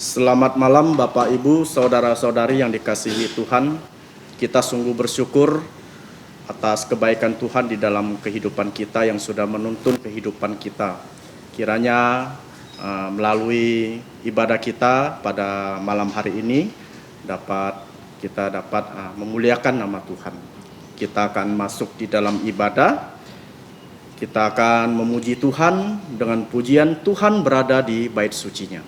Selamat malam Bapak Ibu, Saudara-saudari yang dikasihi Tuhan. Kita sungguh bersyukur atas kebaikan Tuhan di dalam kehidupan kita yang sudah menuntun kehidupan kita. Kiranya melalui ibadah kita pada malam hari ini kita dapat memuliakan nama Tuhan. Kita akan masuk di dalam ibadah. Kita akan memuji Tuhan dengan pujian Tuhan berada di bait sucinya.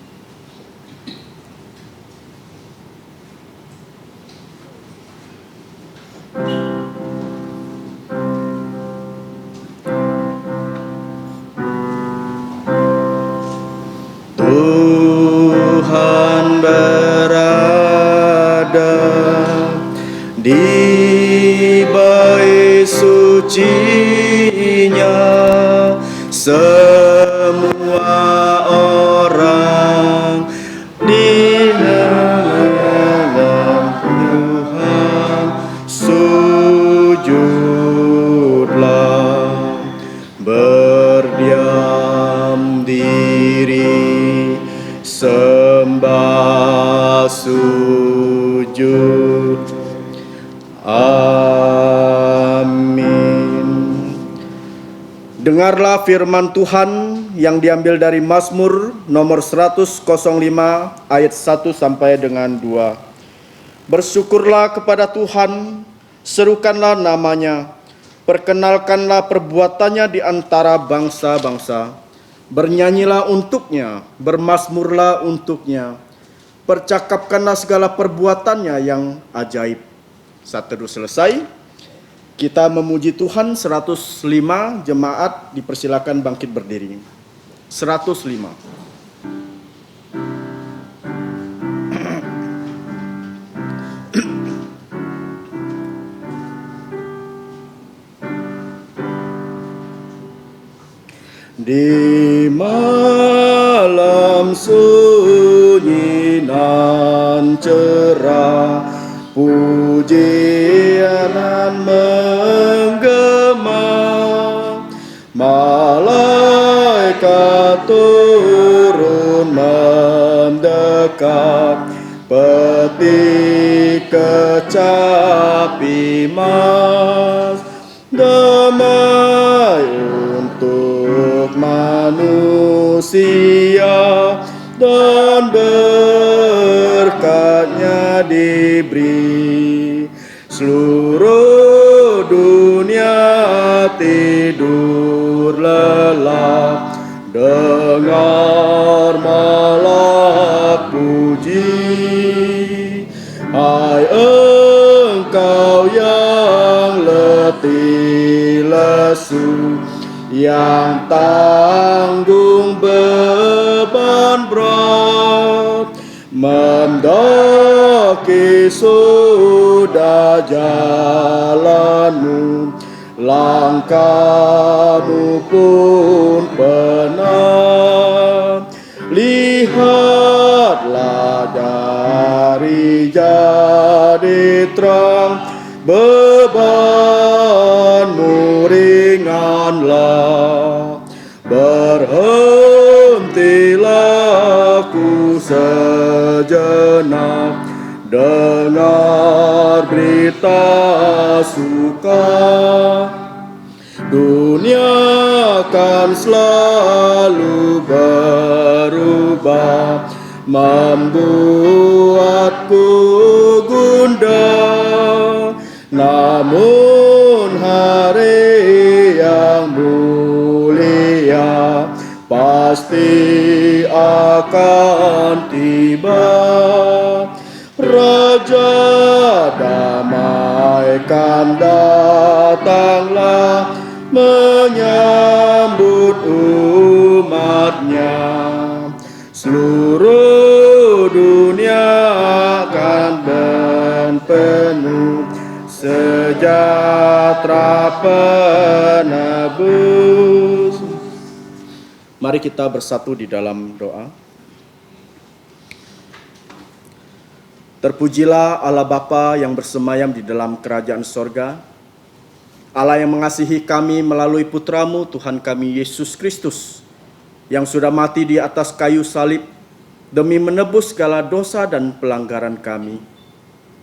Tuhan berada di bait sucinya, semua orang di dalam Tuhan sujudlah, berdiam diri, sembah sujud. Amin. Dengarlah firman Tuhan yang diambil dari Mazmur nomor 105 ayat 1 sampai dengan 2. Bersyukurlah kepada Tuhan, serukanlah namanya, perkenalkanlah perbuatannya di antara bangsa-bangsa. Bernyanyilah untuknya, bermazmurlah untuknya, percakapkanlah segala perbuatannya yang ajaib. Saat teduh selesai, kita memuji Tuhan. 105 jemaat dipersilakan bangkit berdiri. 105. Di malam sunyi nan cerah, pujian menggema, malaikat turun mendekat, peti kecapi mas, damai untuk manusia dan berkatnya diberi. Seluruh dunia tidur lelap, dengar malak puji. Hai engkau yang letih lesu, yang tanggung beban berat, mendaki sudah jalanmu, langkahmu pun benar. Lihatlah dari jadi terang, bebanmu ringanlah. Berhentilah ku sejenak, dengar berita suka. Dunia akan selalu berubah, membuatku gundah. Namun hari yang mulia pasti akan tiba. Raja damai kan datanglah, menyambut umatnya. Seluruh dunia akan penuh sejahtera penebus. Mari kita bersatu di dalam doa. Terpujilah Allah Bapa yang bersemayam di dalam kerajaan sorga, Allah yang mengasihi kami melalui Putra-Mu Tuhan kami Yesus Kristus, yang sudah mati di atas kayu salib demi menebus segala dosa dan pelanggaran kami.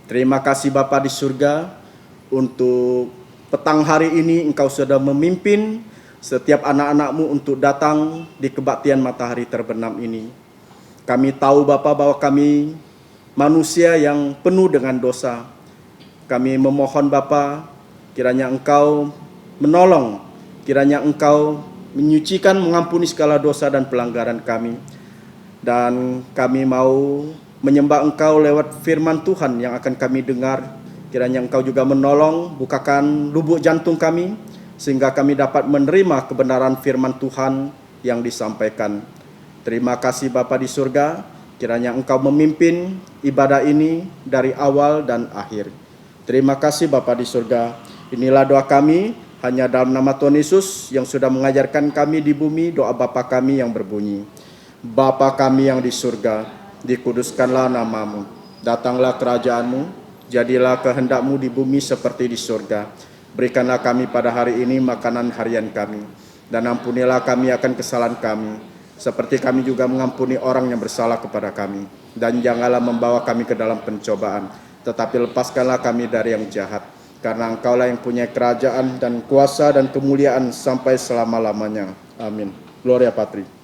Terima kasih Bapa di surga, untuk petang hari ini Engkau sudah memimpin setiap anak-anak-Mu untuk datang di kebaktian matahari terbenam ini. Kami tahu Bapa bahwa kami manusia yang penuh dengan dosa. Kami memohon Bapa, kiranya Engkau menolong, kiranya Engkau menyucikan, mengampuni segala dosa dan pelanggaran kami. Dan kami mau menyembah Engkau lewat firman Tuhan yang akan kami dengar. Kiranya Engkau juga menolong, bukakan lubuk jantung kami, sehingga kami dapat menerima kebenaran firman Tuhan yang disampaikan. Terima kasih Bapa di surga, kiranya Engkau memimpin ibadah ini dari awal dan akhir. Terima kasih Bapa di surga. Inilah doa kami, hanya dalam nama Tuhan Yesus yang sudah mengajarkan kami di bumi, doa Bapa kami yang berbunyi. Bapa kami yang di surga, dikuduskanlah nama-Mu. Datanglah kerajaan-Mu, jadilah kehendak-Mu di bumi seperti di surga. Berikanlah kami pada hari ini makanan harian kami. Dan ampunilah kami akan kesalahan kami, seperti kami juga mengampuni orang yang bersalah kepada kami. Dan janganlah membawa kami ke dalam pencobaan, tetapi lepaskanlah kami dari yang jahat. Karena Engkaulah yang punya kerajaan dan kuasa dan kemuliaan sampai selama-lamanya. Amin. Gloria Patri.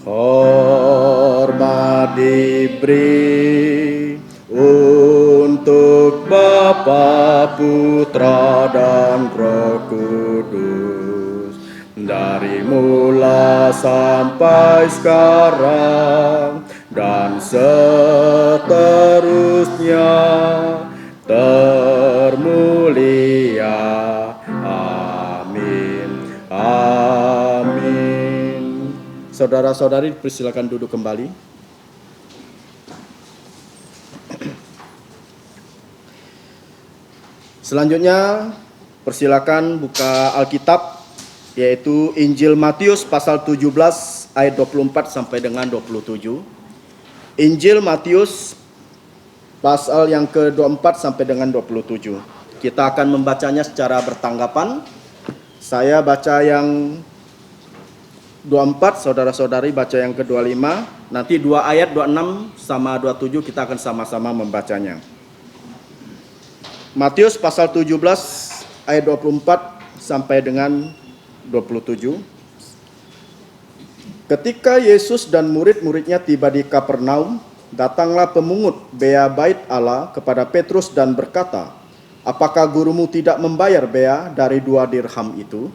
Hormat diberi untuk Bapa, Putra, dan Roh Kudus, dari mula sampai sekarang dan seterusnya, termulia. Amin. Amin. Saudara-saudari, persilakan duduk kembali. Selanjutnya, persilakan buka Alkitab, yaitu Injil Matius pasal 17 ayat 24 sampai dengan 27. Injil Matius pasal yang ke-24 sampai dengan 27. Kita akan membacanya secara bertanggapan. Saya baca yang 24, saudara-saudari baca yang ke-25. Nanti 2 ayat 26 sama 27 kita akan sama-sama membacanya. Matius pasal 17 ayat 24 sampai dengan 27. Ketika Yesus dan murid-muridnya tiba di Kapernaum, datanglah pemungut bea bait Allah kepada Petrus dan berkata, "Apakah gurumu tidak membayar bea dari 2 dirham itu?"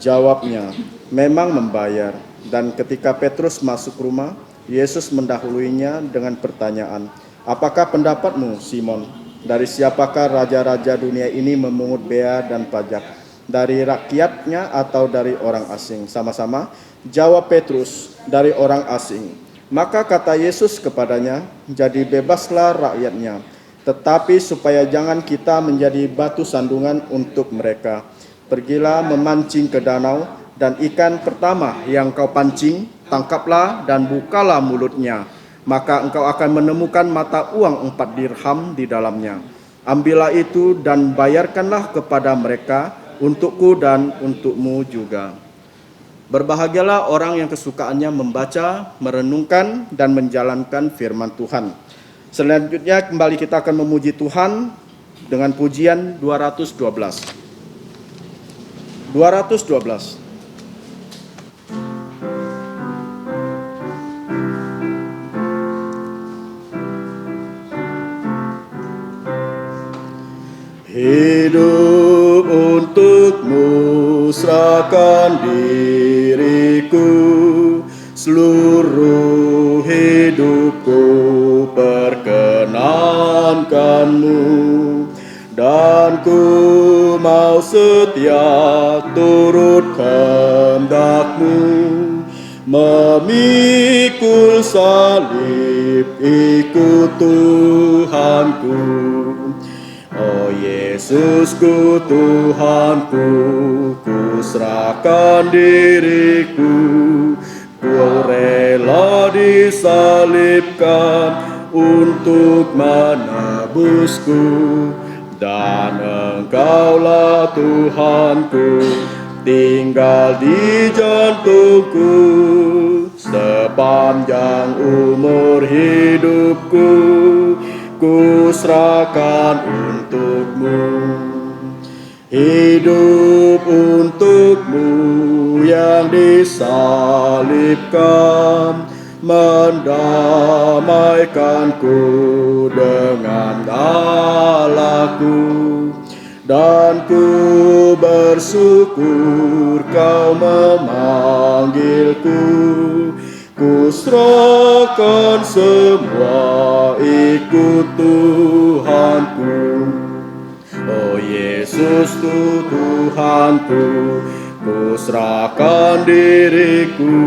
Jawabnya, "Memang membayar." Dan ketika Petrus masuk rumah, Yesus mendahuluinya dengan pertanyaan, "Apakah pendapatmu, Simon? Dari siapakah raja-raja dunia ini memungut bea dan pajak? Dari rakyatnya atau dari orang asing?" Sama-sama jawab Petrus, "Dari orang asing." Maka kata Yesus kepadanya, "Jadi bebaslah rakyatnya, tetapi supaya jangan kita menjadi batu sandungan untuk mereka. Pergilah memancing ke danau, dan ikan pertama yang kau pancing, tangkaplah dan bukalah mulutnya. Maka engkau akan menemukan mata uang 4 dirham di dalamnya. Ambillah itu dan bayarkanlah kepada mereka, untukku dan untukmu juga." Berbahagialah orang yang kesukaannya membaca, merenungkan, dan menjalankan firman Tuhan. Selanjutnya kembali kita akan memuji Tuhan dengan pujian 212. 212. Hidup untukmu, serahkan diriku, seluruh hidupku perkenankanmu, dan ku mau setia turut kehendakmu, memikul salib ikut Tuhanku. Oh Yesusku Tuhanku, ku serahkan diriku, ku rela disalibkan untuk menebusku. Dan Engkaulah Tuhanku, tinggal di jantungku, sepanjang umur hidupku, ku serahkan untuk-Mu. Hidup untuk-Mu yang disalibkan, mendamaikanku dengan Allahku. Dan ku bersyukur Kau memanggilku, ku serahkan semua ikut Tuhanku. Oh Yesus Tuhanku, ku serahkan diriku,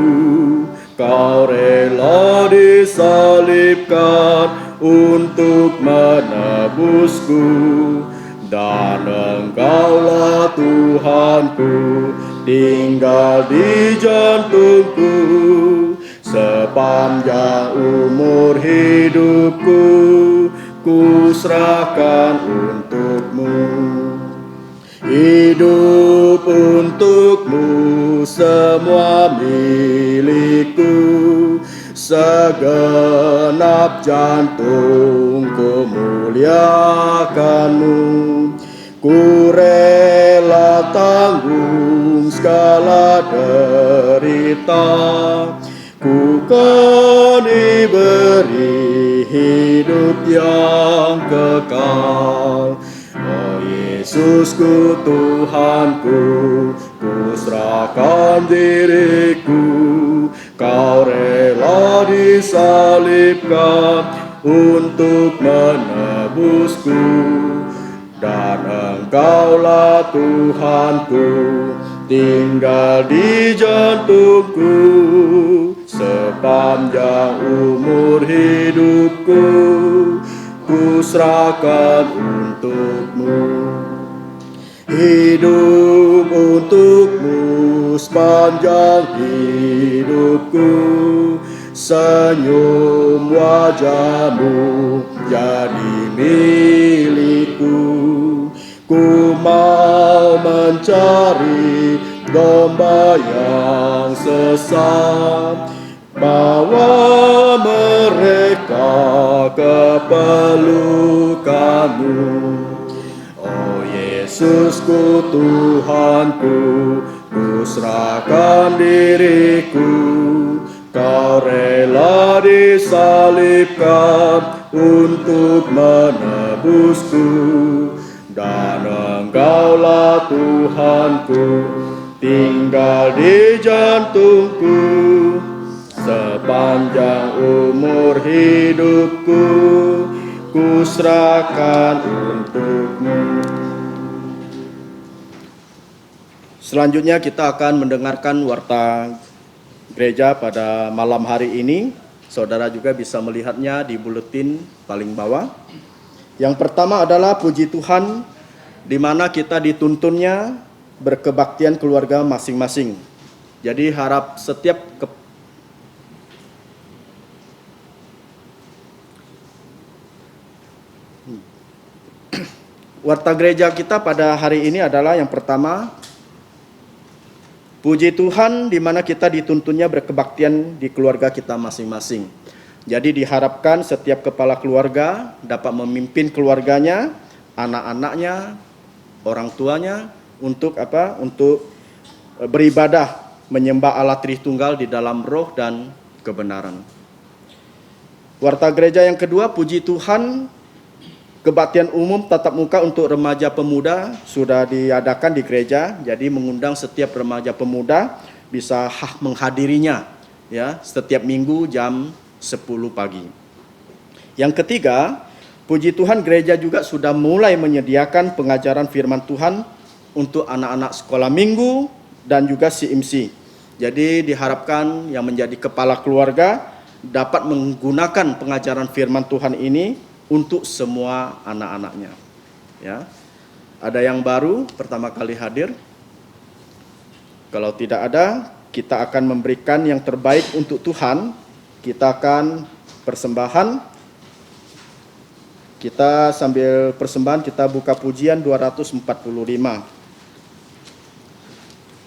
Kau rela disalibkan untuk menebusku. Dan Engkaulah Tuhanku, tinggal di jantungku, sepanjang umur hidupku, ku serahkan untuk-Mu. Hidup untuk-Mu semua milikku, segenap jantungku muliakan-Mu. Ku rela tanggung segala derita, ku kan diberi hidup yang kekal. Oh Yesusku Tuhanku, ku serahkan diriku, Kau rela disalibkan untuk menebusku. Dan Engkaulah Tuhanku, tinggal di jantungku, sepanjang umur hidupku, ku serahkan untuk-Mu. Hidup untuk-Mu sepanjang hidupku, senyum wajah-Mu jadi milikku. Ku mau mencari domba yang sesat, bawa mereka ke pelukan-Mu. Oh Yesusku Tuhanku, ku serahkan diriku, Kau rela disalibkan untuk menebusku. Dan Engkaulah Tuhanku, tinggal di jantungku, sepanjang umur hidupku, ku serahkan untuk-Mu. Selanjutnya kita akan mendengarkan warta gereja pada malam hari ini. Saudara juga bisa melihatnya di buletin paling bawah. Yang pertama adalah puji Tuhan, di mana kita dituntunnya berkebaktian keluarga masing-masing. Jadi harap setiap warta gereja kita pada hari ini adalah yang pertama, puji Tuhan di mana kita dituntunnya berkebaktian di keluarga kita masing-masing. Jadi diharapkan setiap kepala keluarga dapat memimpin keluarganya, anak-anaknya, orang tuanya untuk apa? Untuk beribadah menyembah Allah Tritunggal di dalam roh dan kebenaran. Warta gereja yang kedua, puji Tuhan, kebaktian umum tatap muka untuk remaja pemuda sudah diadakan di gereja. Jadi mengundang setiap remaja pemuda bisa menghadirinya ya setiap minggu jam 10 pagi. Yang ketiga, puji Tuhan gereja juga sudah mulai menyediakan pengajaran firman Tuhan untuk anak-anak sekolah minggu dan juga CMC. Jadi diharapkan yang menjadi kepala keluarga dapat menggunakan pengajaran firman Tuhan ini untuk semua anak-anaknya. Ya. Ada yang baru pertama kali hadir? Kalau tidak ada, kita akan memberikan yang terbaik untuk Tuhan. Kita akan persembahan Kita sambil persembahan kita buka pujian 245.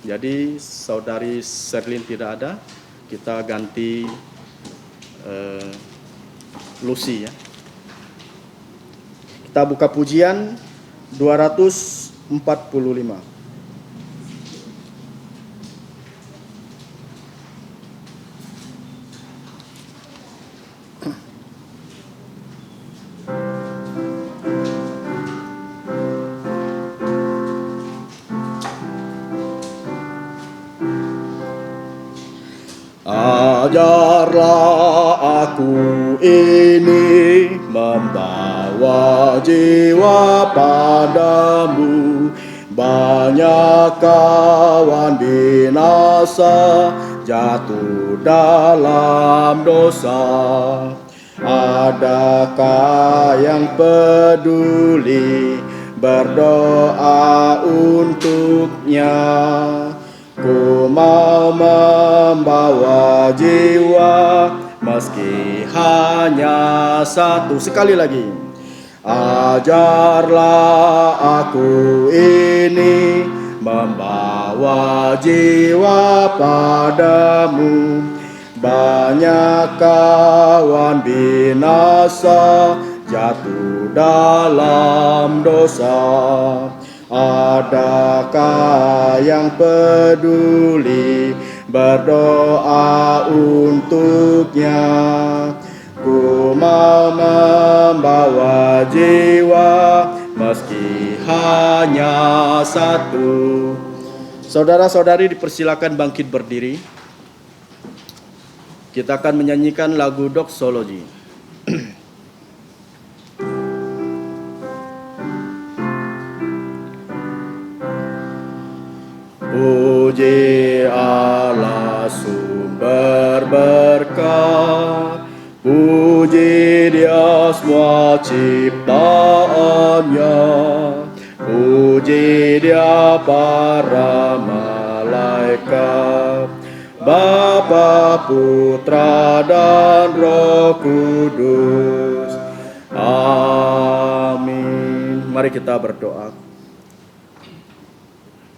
Jadi saudari Serlin tidak ada, kita ganti Lucy ya. Kita buka pujian 245. Ajarlah aku ini membawa jiwa padamu. Banyak kawan binasa jatuh dalam dosa. Adakah yang peduli berdoa untuknya? Ku mau membawa jiwa meski hanya satu. Sekali lagi. Ajarlah aku ini membawa jiwa padamu. Banyak kawan binasa jatuh dalam dosa. Adakah yang peduli berdoa untuknya? Ku mau membawa jiwa meski hanya satu. Saudara-saudari dipersilakan bangkit berdiri. Kita akan menyanyikan lagu doksologi. Puji Allah sumber berkat, puji Dia semua ciptaannya, puji Dia para malaikat, Bapa, Putra dan Roh Kudus. Amin. Mari kita berdoa.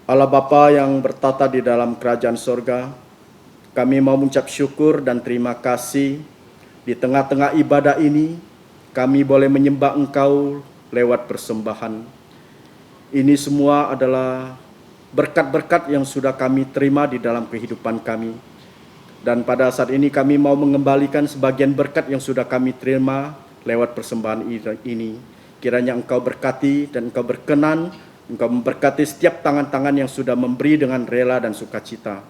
Allah Bapa yang bertata di dalam kerajaan sorga, kami mau mengucap syukur dan terima kasih di tengah-tengah ibadah ini, kami boleh menyembah Engkau lewat persembahan. Ini semua adalah berkat-berkat yang sudah kami terima di dalam kehidupan kami. Dan pada saat ini kami mau mengembalikan sebagian berkat yang sudah kami terima lewat persembahan ini. Kiranya Engkau berkati dan Engkau berkenan, Engkau memberkati setiap tangan-tangan yang sudah memberi dengan rela dan sukacita.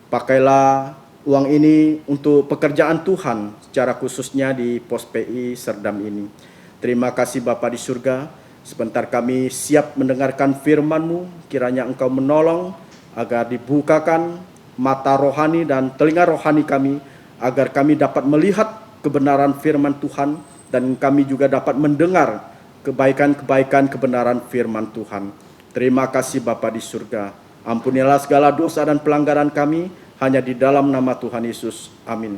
Pakailah uang ini untuk pekerjaan Tuhan, secara khususnya di Pos PI Serdam ini. Terima kasih Bapa di surga, sebentar kami siap mendengarkan firman-Mu, kiranya Engkau menolong agar dibukakan mata rohani dan telinga rohani kami, agar kami dapat melihat kebenaran firman Tuhan, dan kami juga dapat mendengar kebaikan-kebaikan kebenaran firman Tuhan. Terima kasih Bapa di surga. Ampunilah segala dosa dan pelanggaran kami, hanya di dalam nama Tuhan Yesus. Amin.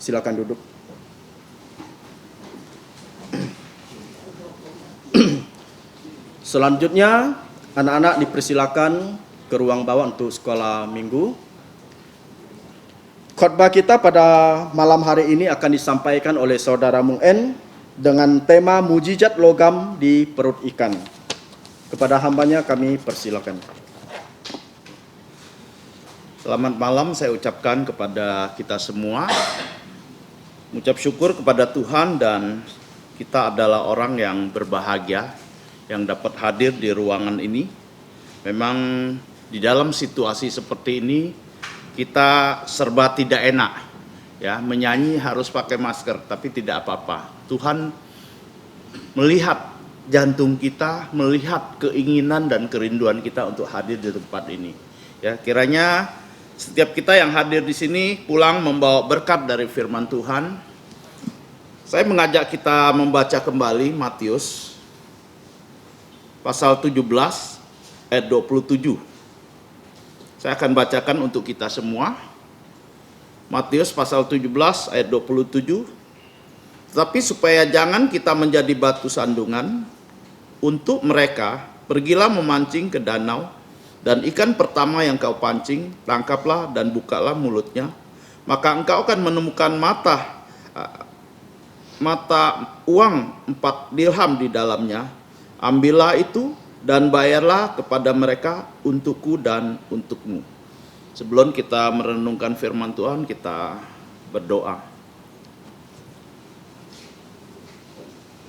Silakan duduk. Selanjutnya, anak-anak dipersilakan ke ruang bawah untuk sekolah minggu. Khotbah kita pada malam hari ini akan disampaikan oleh Saudara Mung En dengan tema mujizat logam di perut ikan. Kepada hambanya kami persilakan. Selamat malam saya ucapkan kepada kita semua. Mengucap syukur kepada Tuhan, dan kita adalah orang yang berbahagia yang dapat hadir di ruangan ini. Memang di dalam situasi seperti ini kita serba tidak enak. Ya, menyanyi harus pakai masker, tapi tidak apa-apa. Tuhan melihat jantung kita, melihat keinginan dan kerinduan kita untuk hadir di tempat ini. Ya, kiranya setiap kita yang hadir di sini pulang membawa berkat dari firman Tuhan. Saya mengajak kita membaca kembali Matius pasal 17 ayat 27. Saya akan bacakan untuk kita semua. Matius pasal 17 ayat 27. Tetapi supaya jangan kita menjadi batu sandungan untuk mereka, pergilah memancing ke danau, dan ikan pertama yang kau pancing, tangkaplah dan bukalah mulutnya. Maka engkau akan menemukan mata uang 4 dirham di dalamnya. Ambillah itu dan bayarlah kepada mereka untukku dan untukmu. Sebelum kita merenungkan firman Tuhan, kita berdoa.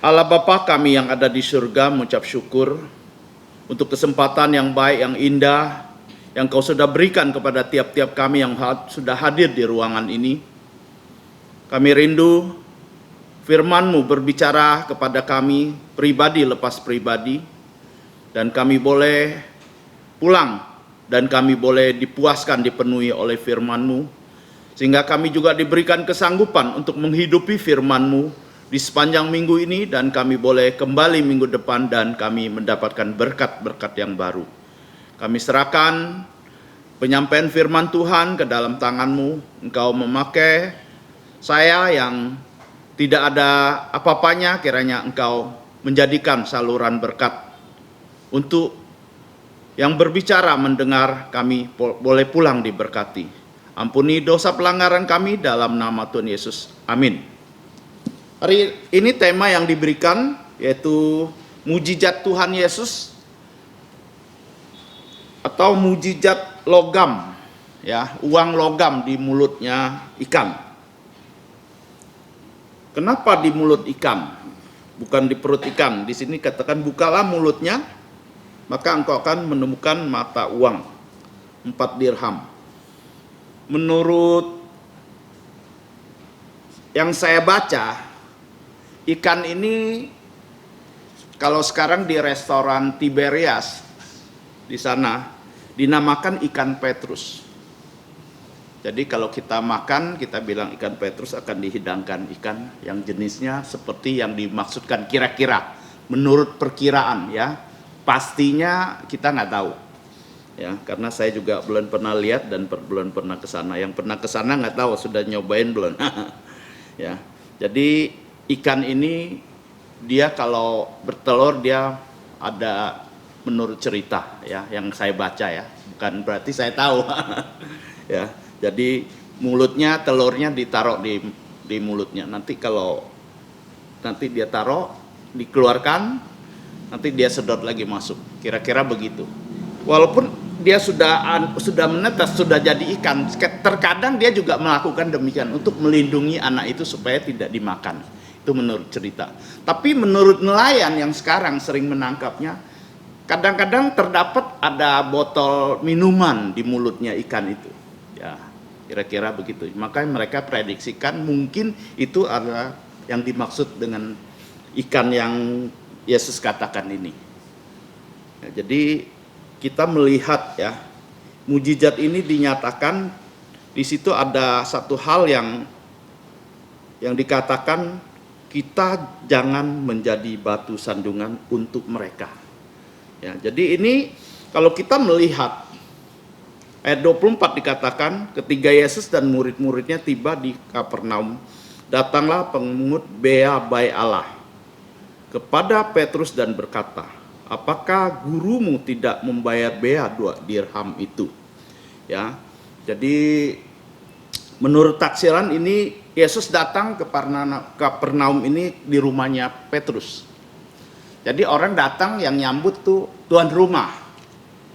Allah Bapa kami yang ada di surga, mengucap syukur untuk kesempatan yang baik, yang indah, yang Kau sudah berikan kepada tiap-tiap kami yang sudah hadir di ruangan ini. Kami rindu firman-Mu berbicara kepada kami pribadi lepas pribadi, dan kami boleh pulang, dan kami boleh dipuaskan, dipenuhi oleh firman-Mu, sehingga kami juga diberikan kesanggupan untuk menghidupi firman-Mu di sepanjang minggu ini, dan kami boleh kembali minggu depan dan kami mendapatkan berkat-berkat yang baru. Kami serahkan penyampaian firman Tuhan ke dalam tangan-Mu. Engkau memakai saya yang tidak ada apa-apanya, kiranya Engkau menjadikan saluran berkat untuk yang berbicara, mendengar, kami boleh pulang diberkati. Ampuni dosa pelanggaran kami dalam nama Tuhan Yesus. Amin. Hari ini tema yang diberikan yaitu mujizat Tuhan Yesus atau mujizat logam, ya, uang logam di mulutnya ikan. Kenapa di mulut ikan? Bukan di perut ikan. Di sini katakan bukalah mulutnya, maka engkau akan menemukan mata uang 4 dirham. Menurut yang saya baca, ikan ini kalau sekarang di restoran Tiberias di sana dinamakan ikan Petrus. Jadi kalau kita makan, kita bilang ikan Petrus, akan dihidangkan ikan yang jenisnya seperti yang dimaksudkan kira-kira menurut perkiraan, ya. Pastinya kita nggak tahu, ya, karena saya juga belum pernah lihat dan belum pernah ke sana. Yang pernah ke sana nggak tahu sudah nyobain belum. Ya, jadi ikan ini dia kalau bertelur dia ada menurut cerita, ya, yang saya baca, ya, bukan berarti saya tahu. Ya, jadi mulutnya, telurnya ditaruh di mulutnya. Nanti kalau nanti dia taruh, dikeluarkan, nanti dia sedot lagi masuk, kira-kira begitu. Walaupun dia sudah menetas, sudah jadi ikan, terkadang dia juga melakukan demikian untuk melindungi anak itu supaya tidak dimakan. Itu menurut cerita. Tapi menurut nelayan yang sekarang sering menangkapnya, kadang-kadang terdapat ada botol minuman di mulutnya ikan itu. Ya, kira-kira begitu. Makanya mereka prediksikan mungkin itu adalah yang dimaksud dengan ikan yang Yesus katakan ini. Ya, jadi kita melihat, ya, mujizat ini dinyatakan di situ ada satu hal yang dikatakan, kita jangan menjadi batu sandungan untuk mereka. Ya, jadi ini kalau kita melihat ayat 24 dikatakan, ketika Yesus dan murid-muridnya tiba di Kapernaum, datanglah pemungut bea bai Allah kepada Petrus dan berkata, apakah gurumu tidak membayar bea 2 dirham itu? Ya, jadi menurut taksiran ini Yesus datang ke Kapernaum ini di rumahnya Petrus. Jadi orang datang yang nyambut tuh tuan rumah,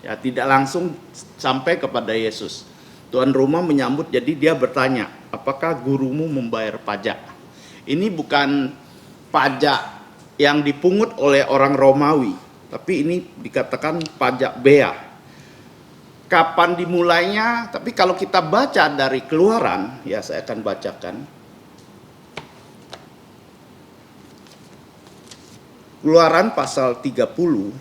ya, tidak langsung sampai kepada Yesus. Tuan rumah menyambut, jadi dia bertanya, apakah gurumu membayar pajak? Ini bukan pajak yang dipungut oleh orang Romawi, tapi ini dikatakan pajak bea. Kapan dimulainya? Tapi kalau kita baca dari Keluaran, ya saya akan bacakan. Keluaran pasal 30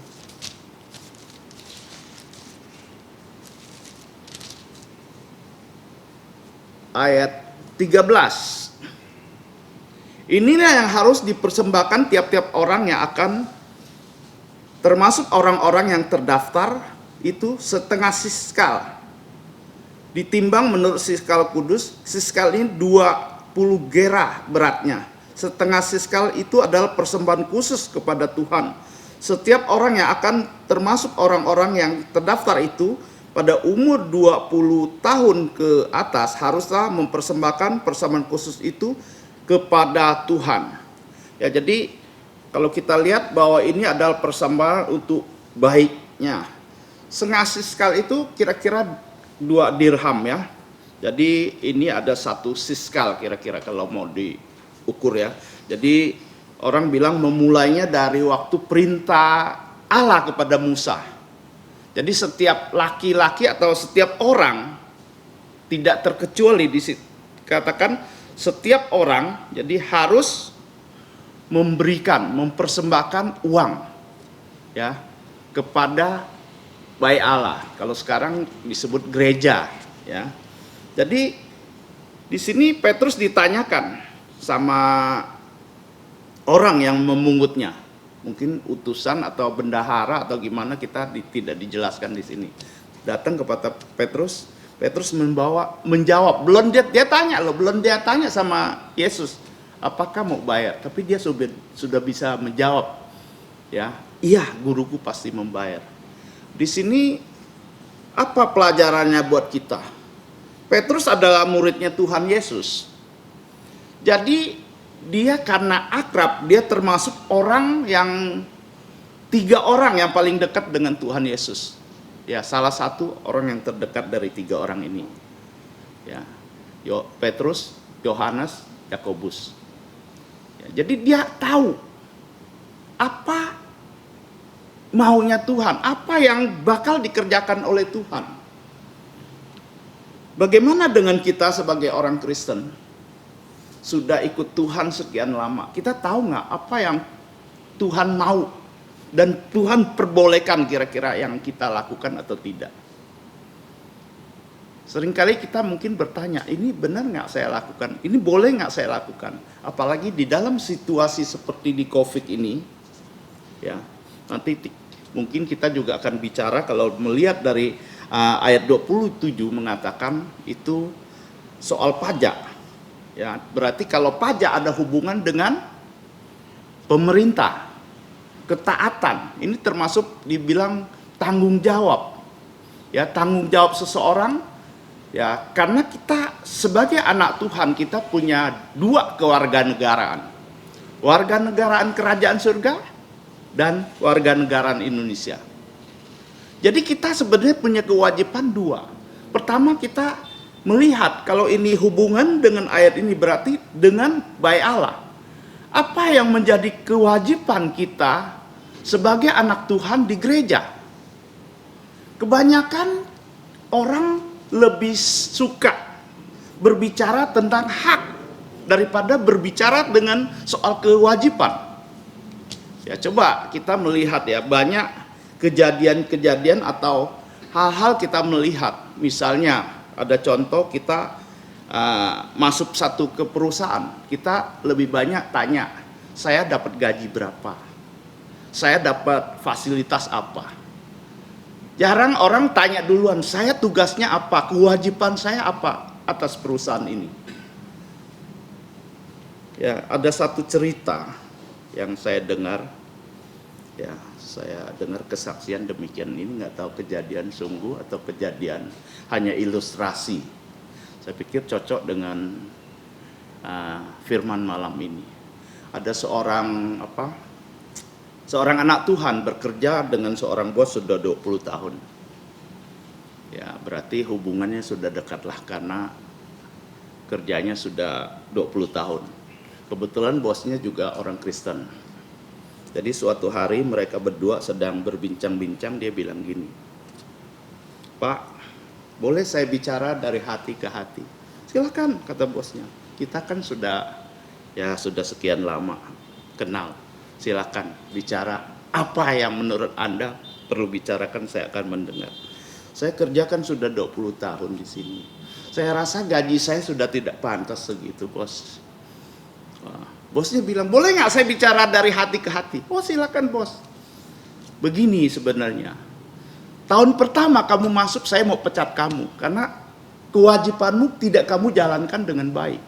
ayat 13. Inilah yang harus dipersembahkan tiap-tiap orang yang akan, termasuk orang-orang yang terdaftar, itu setengah siskal. Ditimbang menurut siskal kudus, siskal ini 20 gerah beratnya. setengah siskal itu adalah persembahan khusus kepada Tuhan. Setiap orang yang akan termasuk orang-orang yang terdaftar itu pada umur 20 tahun ke atas haruslah mempersembahkan persembahan khusus itu kepada Tuhan. Ya, jadi kalau kita lihat bahwa ini adalah persembahan untuk baiknya. Setengah siskal itu kira-kira 2 dirham ya. Jadi ini ada 1 siskal kira-kira kalau mau diukur ya. Jadi orang bilang memulainya dari waktu perintah Allah kepada Musa. Jadi setiap laki-laki atau setiap orang, tidak terkecuali dikatakan setiap orang jadi harus mempersembahkan uang ya kepada Bait Allah. Kalau sekarang disebut gereja ya. Jadi di sini Petrus ditanyakan sama orang yang memungutnya. Mungkin utusan atau bendahara atau gimana, kita tidak dijelaskan di sini. Datang kepada Petrus, Petrus menjawab. Belum dia tanya sama Yesus, apakah mau bayar? Tapi dia sudah bisa menjawab. Ya, iya, guruku pasti membayar. Di sini apa pelajarannya buat kita? Petrus adalah muridnya Tuhan Yesus. Jadi dia karena akrab, dia termasuk orang yang 3 orang yang paling dekat dengan Tuhan Yesus. Ya, salah satu orang yang terdekat dari 3 orang ini. Ya, Petrus, Yohanes, Yakobus. Ya, jadi dia tahu apa maunya Tuhan, apa yang bakal dikerjakan oleh Tuhan. Bagaimana dengan kita sebagai orang Kristen? Sudah ikut Tuhan sekian lama, kita tahu nggak apa yang Tuhan mau dan Tuhan perbolehkan kira-kira yang kita lakukan atau tidak? Seringkali kita mungkin bertanya, ini benar nggak saya lakukan? Ini boleh nggak saya lakukan? Apalagi di dalam situasi seperti di COVID ini, ya. Nanti mungkin kita juga akan bicara kalau melihat dari ayat 27 mengatakan itu soal pajak. Ya, berarti kalau pajak ada hubungan dengan pemerintah, ketaatan. Ini termasuk dibilang tanggung jawab. Ya, tanggung jawab seseorang. Ya, karena kita sebagai anak Tuhan kita punya 2 kewarganegaraan. Warganegaraan kerajaan surga dan warganegaraan Indonesia. Jadi kita sebenarnya punya kewajiban 2. Pertama, kita melihat kalau ini hubungan dengan ayat ini berarti dengan Bait Allah. Apa yang menjadi kewajiban kita sebagai anak Tuhan di gereja? Kebanyakan orang lebih suka berbicara tentang hak daripada berbicara dengan soal kewajiban. Ya, coba kita melihat ya, banyak kejadian-kejadian atau hal-hal kita melihat. Misalnya ada contoh kita masuk satu ke perusahaan, kita lebih banyak tanya, saya dapat gaji berapa? Saya dapat fasilitas apa? Jarang orang tanya duluan, saya tugasnya apa? Kewajiban saya apa atas perusahaan ini? Ya, ada satu cerita yang saya dengar. Ya, saya dengar kesaksian demikian, ini nggak tahu kejadian sungguh atau kejadian hanya ilustrasi. Saya pikir cocok dengan firman malam ini. Ada seorang anak Tuhan bekerja dengan seorang bos sudah 20 tahun. Ya, berarti hubungannya sudah dekatlah karena kerjanya sudah 20 tahun. Kebetulan bosnya juga orang Kristen. Jadi suatu hari mereka berdua sedang berbincang-bincang, dia bilang gini, Pak, boleh saya bicara dari hati ke hati? Silakan, kata bosnya. Kita kan sudah sekian lama kenal. Silakan bicara apa yang menurut Anda perlu bicarakan, saya akan mendengar. Saya kerjakan sudah 20 tahun di sini. Saya rasa gaji saya sudah tidak pantas segitu, bos. Bosnya bilang, boleh nggak saya bicara dari hati ke hati? Oh, silakan bos. Begini sebenarnya, tahun pertama kamu masuk saya mau pecat kamu karena kewajibanmu tidak kamu jalankan dengan baik.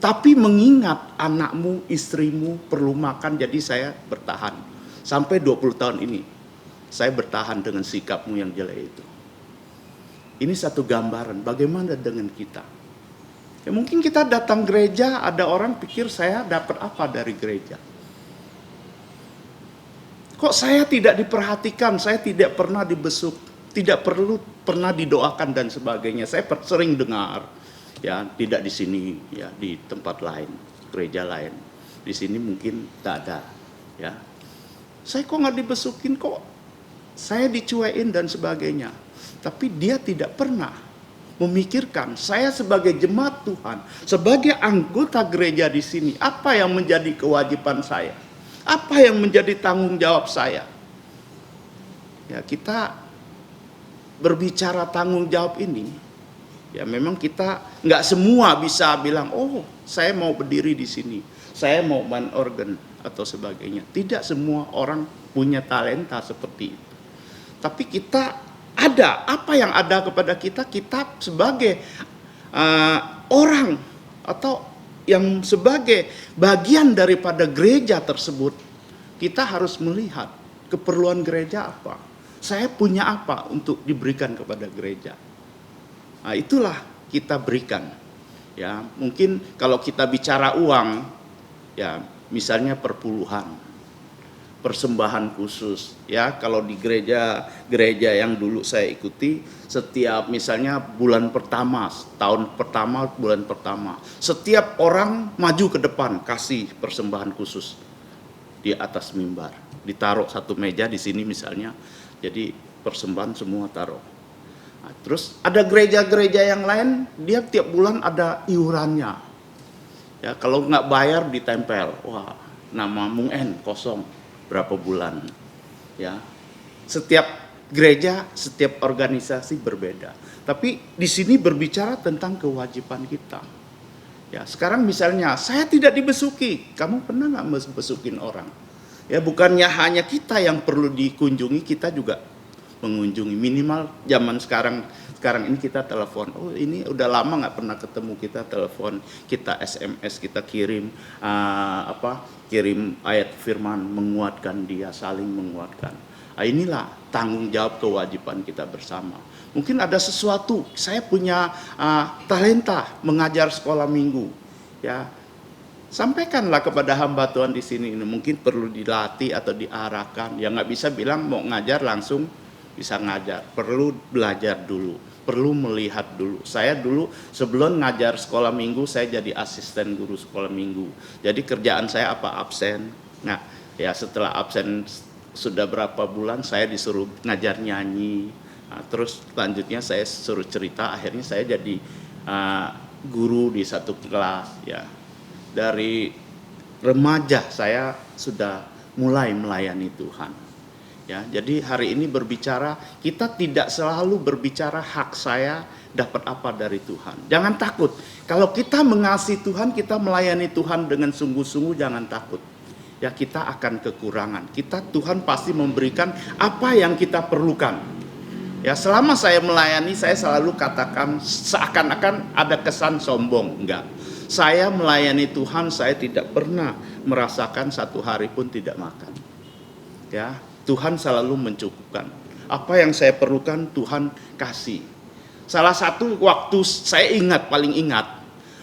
Tapi mengingat anakmu, istrimu perlu makan, jadi saya bertahan. Sampai 20 tahun ini, saya bertahan dengan sikapmu yang jelek itu. Ini satu gambaran, bagaimana dengan kita? Ya mungkin kita datang gereja, ada orang pikir saya dapat apa dari gereja. Kok saya tidak diperhatikan, saya tidak pernah dibesuk, tidak pernah didoakan dan sebagainya. Saya sering dengar, ya tidak di sini, ya di tempat lain, gereja lain. Di sini mungkin tidak ada, ya. Saya kok nggak dibesukin, kok saya dicuekin dan sebagainya. Tapi dia tidak pernah memikirkan saya sebagai jemaat Tuhan, sebagai anggota gereja di sini, apa yang menjadi kewajiban saya, apa yang menjadi tanggung jawab saya. Ya kita berbicara tanggung jawab ini, ya memang kita nggak semua bisa bilang, oh saya mau berdiri di sini, saya mau main organ atau sebagainya. Tidak semua orang punya talenta seperti itu. Tapi kita ada, apa yang ada kepada kita, kita sebagai orang atau yang sebagai bagian daripada gereja tersebut, kita harus melihat keperluan gereja apa. Saya punya apa untuk diberikan kepada gereja. Nah, itulah kita berikan. Ya, mungkin kalau kita bicara uang, ya misalnya perpuluhan, persembahan khusus. Ya, kalau di gereja yang dulu saya ikuti, setiap misalnya bulan pertama, tahun pertama, bulan pertama, setiap orang maju ke depan kasih persembahan khusus di atas mimbar, ditaruh satu meja di sini misalnya. Jadi persembahan semua taruh. Nah, terus ada gereja-gereja yang lain, dia tiap bulan ada iurannya. Ya, kalau nggak bayar ditempel, wah nama Mung N kosong berapa bulan. Ya, setiap gereja, setiap organisasi berbeda. Tapi di sini berbicara tentang kewajiban kita. Ya, sekarang misalnya saya tidak dibesuki, kamu pernah nggak besukin orang? Ya, bukannya hanya kita yang perlu dikunjungi, kita juga mengunjungi. Minimal zaman sekarang ini kita telepon. Oh ini udah lama nggak pernah ketemu, kita telepon, kita SMS, kita kirim kirim ayat firman menguatkan dia, saling menguatkan. Nah, inilah tanggung jawab kewajiban kita bersama. Mungkin ada sesuatu, saya punya talenta mengajar sekolah minggu, ya. Sampaikanlah kepada hamba Tuhan di sini, ini mungkin perlu dilatih atau diarahkan. Ya nggak bisa bilang mau ngajar langsung bisa ngajar, perlu belajar dulu, perlu melihat dulu. Saya dulu sebelum ngajar sekolah minggu, saya jadi asisten guru sekolah minggu. Jadi kerjaan saya apa? Absen. Nah, ya setelah absen sudah berapa bulan, saya disuruh ngajar nyanyi. Nah, terus selanjutnya saya suruh cerita, akhirnya saya jadi guru di satu kelas, ya. Dari remaja saya sudah mulai melayani Tuhan. Ya, jadi hari ini berbicara, kita tidak selalu berbicara hak saya dapat apa dari Tuhan. Jangan takut. Kalau kita mengasihi Tuhan, kita melayani Tuhan dengan sungguh-sungguh, jangan takut. Ya, kita akan kekurangan. Tuhan pasti memberikan apa yang kita perlukan. Ya, selama saya melayani, saya selalu katakan seakan-akan ada kesan sombong, enggak. Saya melayani Tuhan, saya tidak pernah merasakan satu hari pun tidak makan. Ya, Tuhan selalu mencukupkan. Apa yang saya perlukan Tuhan kasih. Salah satu waktu saya paling ingat,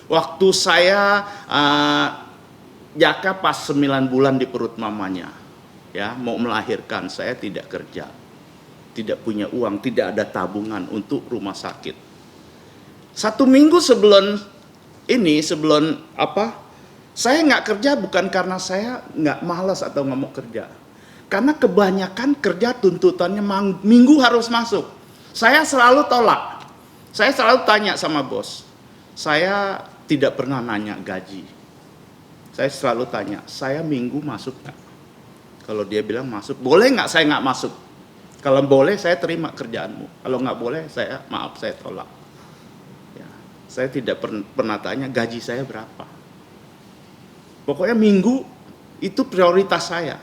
waktu saya Jaka pas 9 bulan di perut mamanya, ya mau melahirkan, saya tidak kerja, tidak punya uang, tidak ada tabungan untuk rumah sakit. 1 minggu sebelum saya nggak kerja bukan karena saya nggak malas atau nggak mau kerja. Karena kebanyakan kerja tuntutannya minggu harus masuk. Saya selalu tolak. Saya selalu tanya sama bos. Saya tidak pernah nanya gaji. Saya selalu tanya, saya minggu masuk nggak? Kalau dia bilang masuk, boleh nggak saya nggak masuk? Kalau boleh saya terima kerjaanmu. Kalau nggak boleh saya tolak. Saya tidak pernah tanya gaji saya berapa. Pokoknya minggu itu prioritas saya.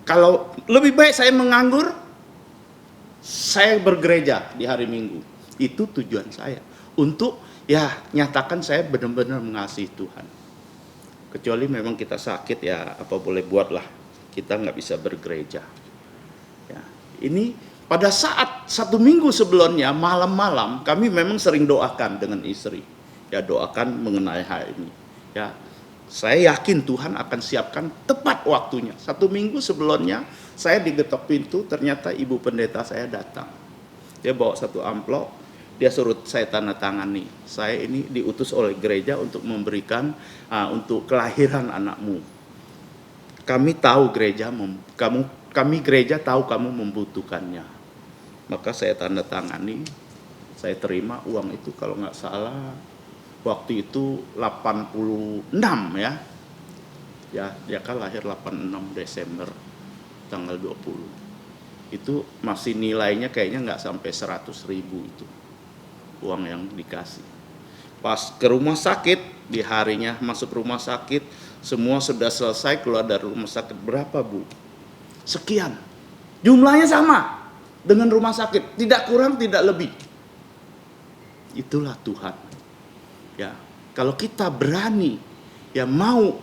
Kalau lebih baik saya menganggur, saya bergereja di hari Minggu. Itu tujuan saya. untuk ya nyatakan saya benar-benar mengasihi Tuhan. Kecuali memang kita sakit, ya apa boleh buatlah, kita nggak bisa bergereja. Ya, ini pada saat 1 minggu sebelumnya malam-malam kami memang sering doakan dengan istri, ya doakan mengenai hal ini. Ya, saya yakin Tuhan akan siapkan tepat waktunya. 1 minggu sebelumnya saya digetok pintu, ternyata ibu pendeta saya datang. Dia bawa satu amplop, dia suruh saya tanda tangani. Saya ini diutus oleh gereja untuk memberikan untuk kelahiran anakmu. Kami tahu kami gereja tahu kamu membutuhkannya. Maka saya tanda tangani, saya terima uang itu kalau nggak salah waktu itu 86 ya. Ya, dia kan lahir 86 Desember tanggal 20. Itu masih nilainya kayaknya nggak sampai 100.000 itu uang yang dikasih. Pas ke rumah sakit, di harinya masuk rumah sakit, semua sudah selesai, keluar dari rumah sakit, berapa Bu? Sekian. Jumlahnya sama dengan rumah sakit, tidak kurang tidak lebih. Itulah Tuhan. Ya, kalau kita berani ya mau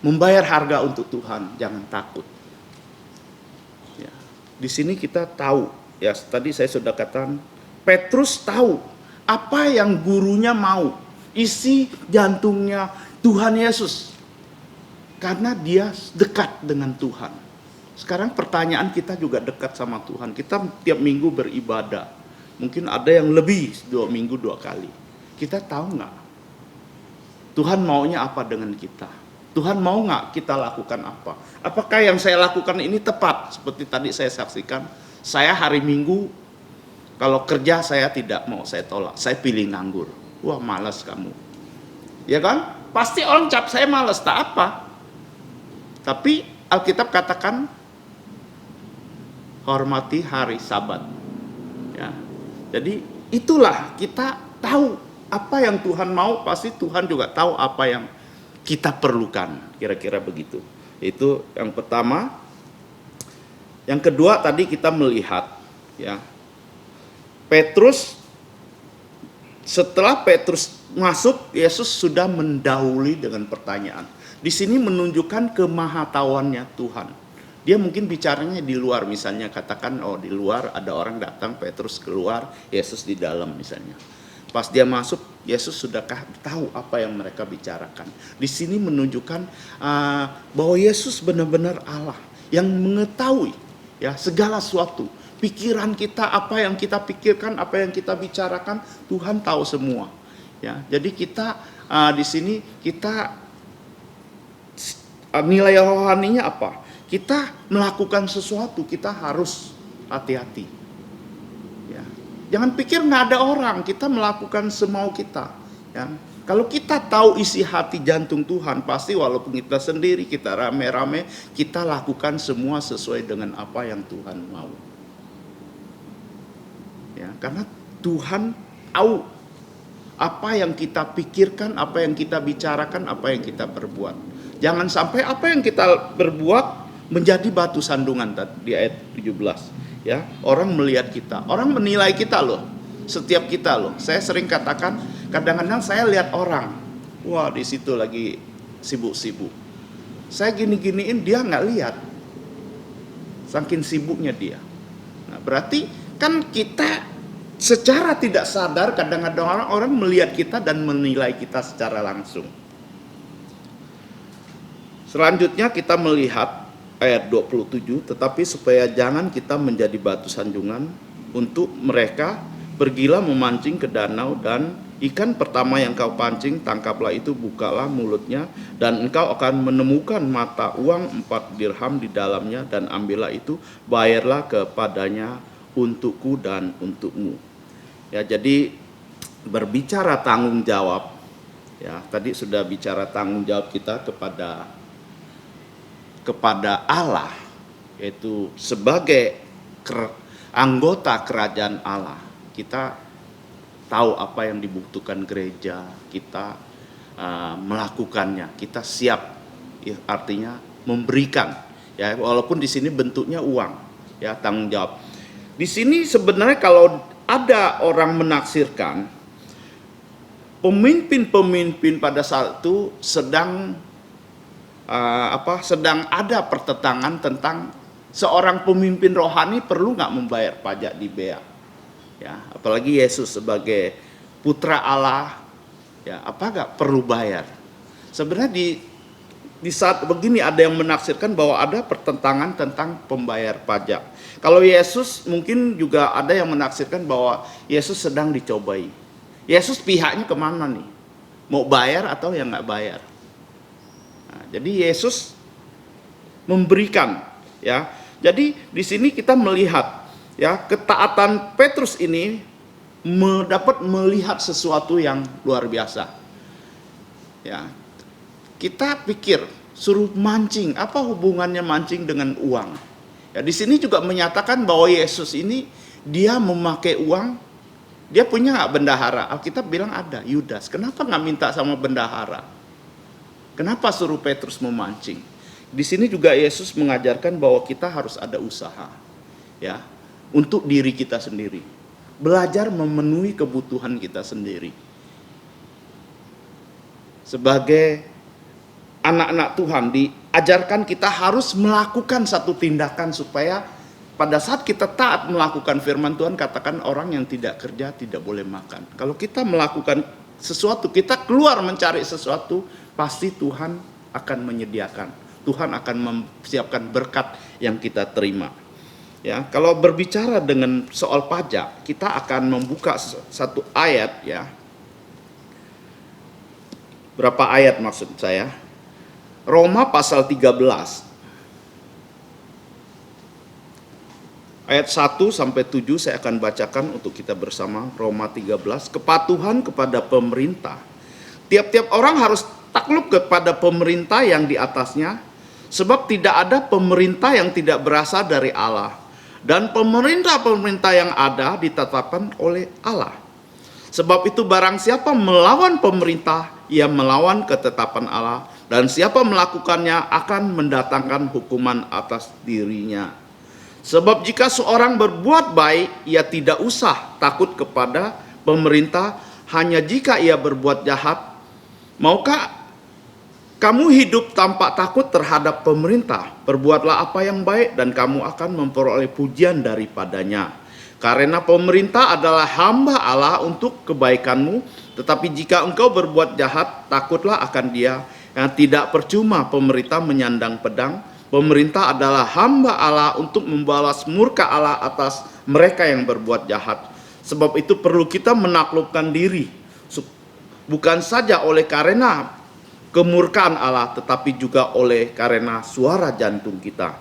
membayar harga untuk Tuhan, jangan takut. Ya, di sini kita tahu, ya tadi saya sudah katakan, Petrus tahu apa yang gurunya mau, isi jantungnya Tuhan Yesus. Karena dia dekat dengan Tuhan. Sekarang pertanyaan kita juga dekat sama Tuhan. Kita tiap minggu beribadah. Mungkin ada yang lebih 2 minggu 2 kali. Kita tahu nggak? Tuhan maunya apa dengan kita? Tuhan mau nggak kita lakukan apa? Apakah yang saya lakukan ini tepat? Seperti tadi saya saksikan, saya hari Minggu kalau kerja saya tidak mau, saya tolak. Saya pilih nganggur. Wah, malas kamu. Ya kan? Pasti orang cap saya malas, tak apa. Tapi Alkitab katakan hormati hari Sabat. Ya. Jadi itulah kita tahu apa yang Tuhan mau, pasti Tuhan juga tahu apa yang kita perlukan. Kira-kira begitu. Itu yang pertama. Yang kedua tadi kita melihat ya. Setelah Petrus masuk, Yesus sudah mendahului dengan pertanyaan. Di sini menunjukkan kemahatauannya Tuhan. Dia mungkin bicaranya di luar, misalnya katakan, oh di luar ada orang datang, Petrus keluar, Yesus di dalam misalnya. Pas dia masuk, Yesus sudah tahu apa yang mereka bicarakan. Di sini menunjukkan bahwa Yesus benar-benar Allah yang mengetahui ya segala sesuatu. Pikiran kita, apa yang kita pikirkan, apa yang kita bicarakan, Tuhan tahu semua. Ya, jadi kita di sini kita nilai rohaninya apa? Kita melakukan sesuatu, kita harus hati-hati. Ya, jangan pikir nggak ada orang, kita melakukan semau kita. Ya, kalau kita tahu isi hati jantung Tuhan, pasti walaupun kita sendiri, kita rame-rame, kita lakukan semua sesuai dengan apa yang Tuhan mau. Ya, karena Tuhan tahu apa yang kita pikirkan, apa yang kita bicarakan, apa yang kita perbuat. Jangan sampai apa yang kita berbuat menjadi batu sandungan di ayat 17. Ya, orang melihat kita, orang menilai kita loh, setiap kita loh. Saya sering katakan, kadang-kadang saya lihat orang, wah di situ lagi sibuk-sibuk. Saya gini-giniin, dia nggak lihat, saking sibuknya dia. Nah, berarti kan kita secara tidak sadar kadang-kadang orang melihat kita dan menilai kita secara langsung. Selanjutnya kita melihat ayat 27, tetapi supaya jangan kita menjadi batu sanjungan untuk mereka, pergilah memancing ke danau, dan ikan pertama yang kau pancing, tangkaplah itu, bukalah mulutnya, dan engkau akan menemukan mata uang 4 dirham di dalamnya, dan ambillah itu, bayarlah kepadanya untukku dan untukmu. Ya, jadi berbicara tanggung jawab. Ya, tadi sudah bicara tanggung jawab kita kepada Allah, yaitu sebagai anggota kerajaan Allah. Kita tahu apa yang dibutuhkan gereja, kita melakukannya, kita siap, ya, artinya memberikan. Ya, walaupun di sini bentuknya uang, ya, tanggung jawab. Di sini sebenarnya kalau ada orang menaksirkan pemimpin-pemimpin pada saat itu sedang sedang ada pertentangan tentang seorang pemimpin rohani perlu nggak membayar pajak di bea. Ya, apalagi Yesus sebagai putra Allah, ya apa nggak perlu bayar? Sebenarnya di saat begini ada yang menaksirkan bahwa ada pertentangan tentang pembayar pajak. Kalau Yesus mungkin juga ada yang menaksirkan bahwa Yesus sedang dicobai. Yesus pihaknya kemana nih? Mau bayar atau yang nggak bayar? Nah, jadi Yesus memberikan, ya. Jadi di sini kita melihat, ya, ketaatan Petrus ini dapat melihat sesuatu yang luar biasa. Ya, kita pikir suruh mancing, apa hubungannya mancing dengan uang? Ya, di sini juga menyatakan bahwa Yesus ini dia memakai uang, dia punya nggak bendahara? Alkitab bilang ada, Yudas. Kenapa nggak minta sama bendahara? Kenapa suruh Petrus memancing? Di sini juga Yesus mengajarkan bahwa kita harus ada usaha, ya, untuk diri kita sendiri, belajar memenuhi kebutuhan kita sendiri. Sebagai anak-anak Tuhan diajarkan kita harus melakukan satu tindakan supaya pada saat kita taat melakukan firman Tuhan, katakan orang yang tidak kerja tidak boleh makan. Kalau kita melakukan sesuatu, kita keluar mencari sesuatu, pasti Tuhan akan menyediakan. Tuhan akan mempersiapkan berkat yang kita terima. Ya, kalau berbicara dengan soal pajak, kita akan membuka satu ayat, ya. Berapa ayat maksud saya? Roma pasal 13. Ayat 1 sampai 7 saya akan bacakan untuk kita bersama. Roma 13, kepatuhan kepada pemerintah. Tiap-tiap orang harus takluk kepada pemerintah yang di atasnya, sebab tidak ada pemerintah yang tidak berasal dari Allah. Dan pemerintah-pemerintah yang ada ditetapkan oleh Allah. Sebab itu barang siapa melawan pemerintah, ia melawan ketetapan Allah. Dan siapa melakukannya akan mendatangkan hukuman atas dirinya. Sebab jika seorang berbuat baik, ia tidak usah takut kepada pemerintah, hanya jika ia berbuat jahat. Maukah kamu hidup tanpa takut terhadap pemerintah? Perbuatlah apa yang baik dan kamu akan memperoleh pujian daripadanya. Karena pemerintah adalah hamba Allah untuk kebaikanmu. Tetapi jika engkau berbuat jahat, takutlah akan Dia. Yang tidak percuma pemerintah menyandang pedang. Pemerintah adalah hamba Allah untuk membalas murka Allah atas mereka yang berbuat jahat. Sebab itu perlu kita menaklukkan diri. Bukan saja oleh karena kemurkaan Allah, tetapi juga oleh karena suara jantung kita.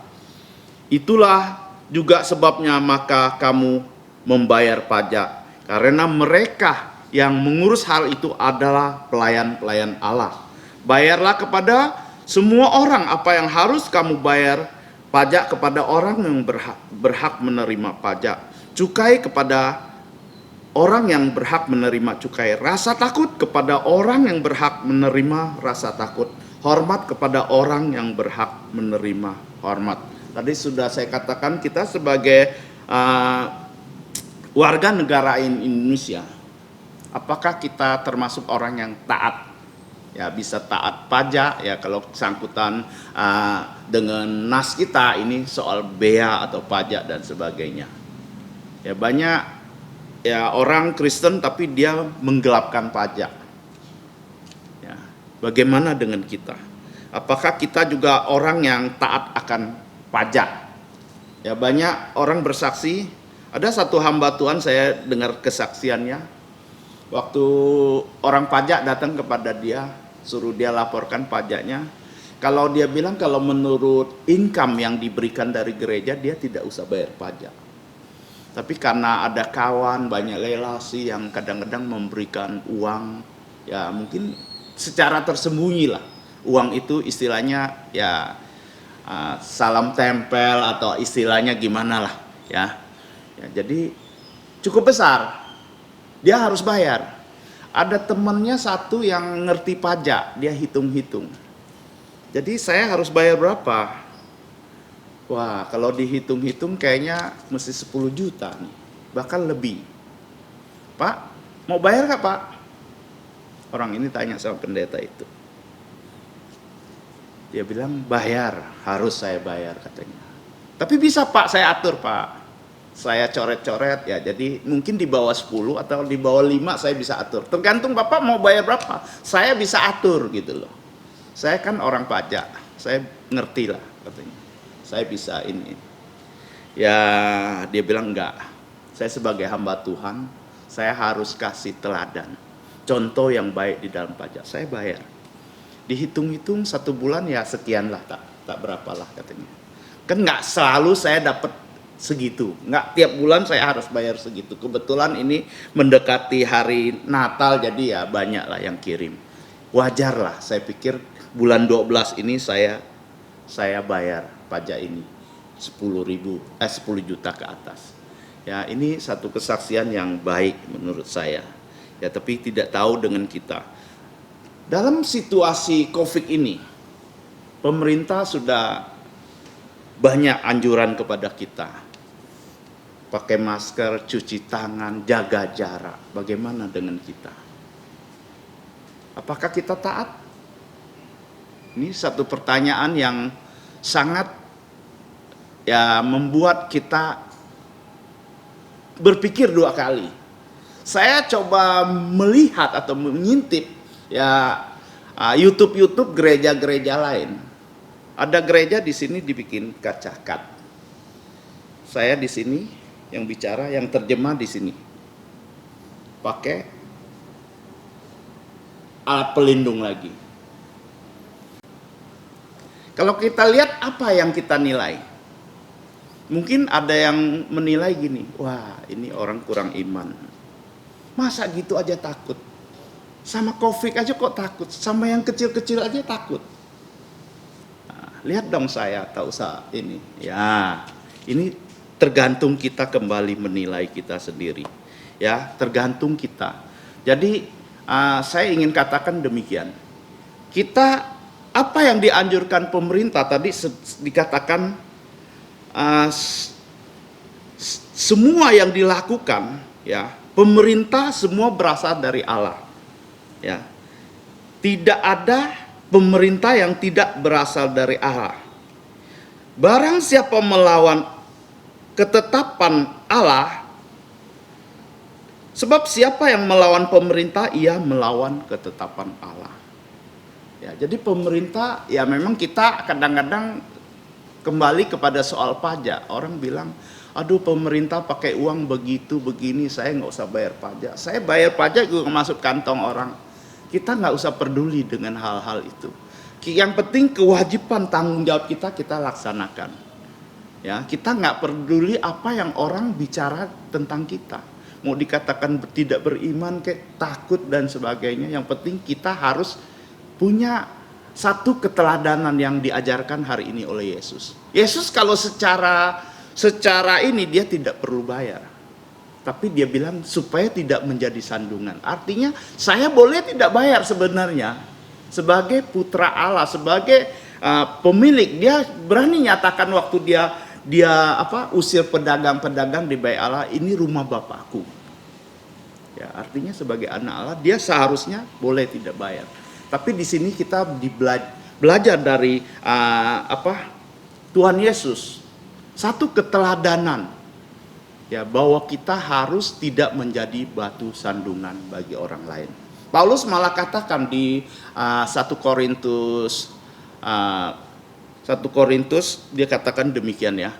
Itulah juga sebabnya maka kamu membayar pajak. Karena mereka yang mengurus hal itu adalah pelayan-pelayan Allah. Bayarlah kepada semua orang apa yang harus kamu bayar. Pajak kepada orang yang berhak menerima pajak. Cukai kepada orang yang berhak menerima cukai. Rasa takut kepada orang yang berhak menerima rasa takut. Hormat kepada orang yang berhak menerima hormat. Tadi sudah saya katakan kita sebagai warga negara Indonesia, apakah kita termasuk orang yang taat? Ya, bisa taat pajak, ya, kalau sangkutan dengan nas kita ini soal bea atau pajak dan sebagainya. Ya, banyak ya orang Kristen tapi dia menggelapkan pajak. Ya, bagaimana dengan kita? Apakah kita juga orang yang taat akan pajak? Ya, banyak orang bersaksi. Ada satu hamba Tuhan, saya dengar kesaksiannya. Waktu orang pajak datang kepada dia, suruh dia laporkan pajaknya. Kalau dia bilang kalau menurut income yang diberikan dari gereja, dia tidak usah bayar pajak. Tapi karena ada kawan, banyak relasi yang kadang-kadang memberikan uang, ya mungkin secara tersembunyi lah. Uang itu istilahnya ya salam tempel atau istilahnya gimana lah, ya. Jadi cukup besar, dia harus bayar. Ada temannya satu yang ngerti pajak, dia hitung-hitung. Jadi saya harus bayar berapa? Wah, kalau dihitung-hitung kayaknya mesti 10 juta nih, bahkan lebih. Pak, mau bayar nggak Pak? Orang ini tanya sama pendeta itu. Dia bilang, bayar, harus saya bayar katanya. Tapi bisa Pak, saya atur Pak. Saya coret-coret ya, jadi mungkin di bawah 10 atau di bawah 5 saya bisa atur. Tergantung Bapak mau bayar berapa, saya bisa atur gitu loh. Saya kan orang pajak, saya ngerti lah katanya. Saya bisa ini. Ya dia bilang enggak, saya sebagai hamba Tuhan, saya harus kasih teladan. Contoh yang baik di dalam pajak, saya bayar. Dihitung-hitung 1 bulan ya sekian lah, tak berapalah katanya. Kan nggak selalu saya dapat segitu, nggak tiap bulan saya harus bayar segitu. Kebetulan ini mendekati hari Natal, jadi ya banyak lah yang kirim. Wajar lah, saya pikir bulan 12 ini saya bayar pajak ini 10 juta ke atas. Ya ini satu kesaksian yang baik menurut saya. Ya tapi tidak tahu dengan kita. Dalam situasi COVID ini, pemerintah sudah banyak anjuran kepada kita. Pakai masker, cuci tangan, jaga jarak. Bagaimana dengan kita? Apakah kita taat? Ini satu pertanyaan yang sangat ya membuat kita berpikir 2 kali. Saya coba melihat atau mengintip ya YouTube gereja-gereja lain. Ada gereja di sini dibikin kaca kat. Saya di sini yang bicara, yang terjemah di sini. Pakai alat pelindung lagi. Kalau kita lihat apa yang kita nilai? Mungkin ada yang menilai gini, wah ini orang kurang iman. Masa gitu aja takut? Sama COVID aja kok takut? Sama yang kecil-kecil aja takut? Lihat dong saya, tak usah ini. Ya, ini tergantung kita kembali menilai kita sendiri. Ya, tergantung kita. Jadi, saya ingin katakan demikian. Kita, apa yang dianjurkan pemerintah tadi dikatakan, semua yang dilakukan, ya, pemerintah semua berasal dari Allah. Ya, tidak ada pemerintah yang tidak berasal dari Allah. Barang siapa melawan ketetapan Allah, sebab siapa yang melawan pemerintah, ia melawan ketetapan Allah. Ya, jadi pemerintah, ya memang kita kadang-kadang kembali kepada soal pajak. Orang bilang, aduh pemerintah pakai uang begitu, begini, saya nggak usah bayar pajak. Saya bayar pajak juga masuk kantong orang. Kita nggak usah peduli dengan hal-hal itu. Yang penting kewajiban tanggung jawab kita laksanakan. Ya, kita nggak peduli apa yang orang bicara tentang kita. Mau dikatakan tidak beriman, kayak takut dan sebagainya. Yang penting kita harus punya satu keteladanan yang diajarkan hari ini oleh Yesus. Yesus kalau secara ini dia tidak perlu bayar. Tapi dia bilang supaya tidak menjadi sandungan. Artinya saya boleh tidak bayar sebenarnya. Sebagai putra Allah, sebagai pemilik, dia berani nyatakan waktu dia usir pedagang-pedagang di Bait Allah, ini rumah Bapakku. Ya, artinya sebagai anak Allah dia seharusnya boleh tidak bayar. Tapi di sini kita belajar dari Tuhan Yesus, satu keteladanan. Ya, bahwa kita harus tidak menjadi batu sandungan bagi orang lain. Paulus malah katakan di 1 Korintus dia katakan demikian ya.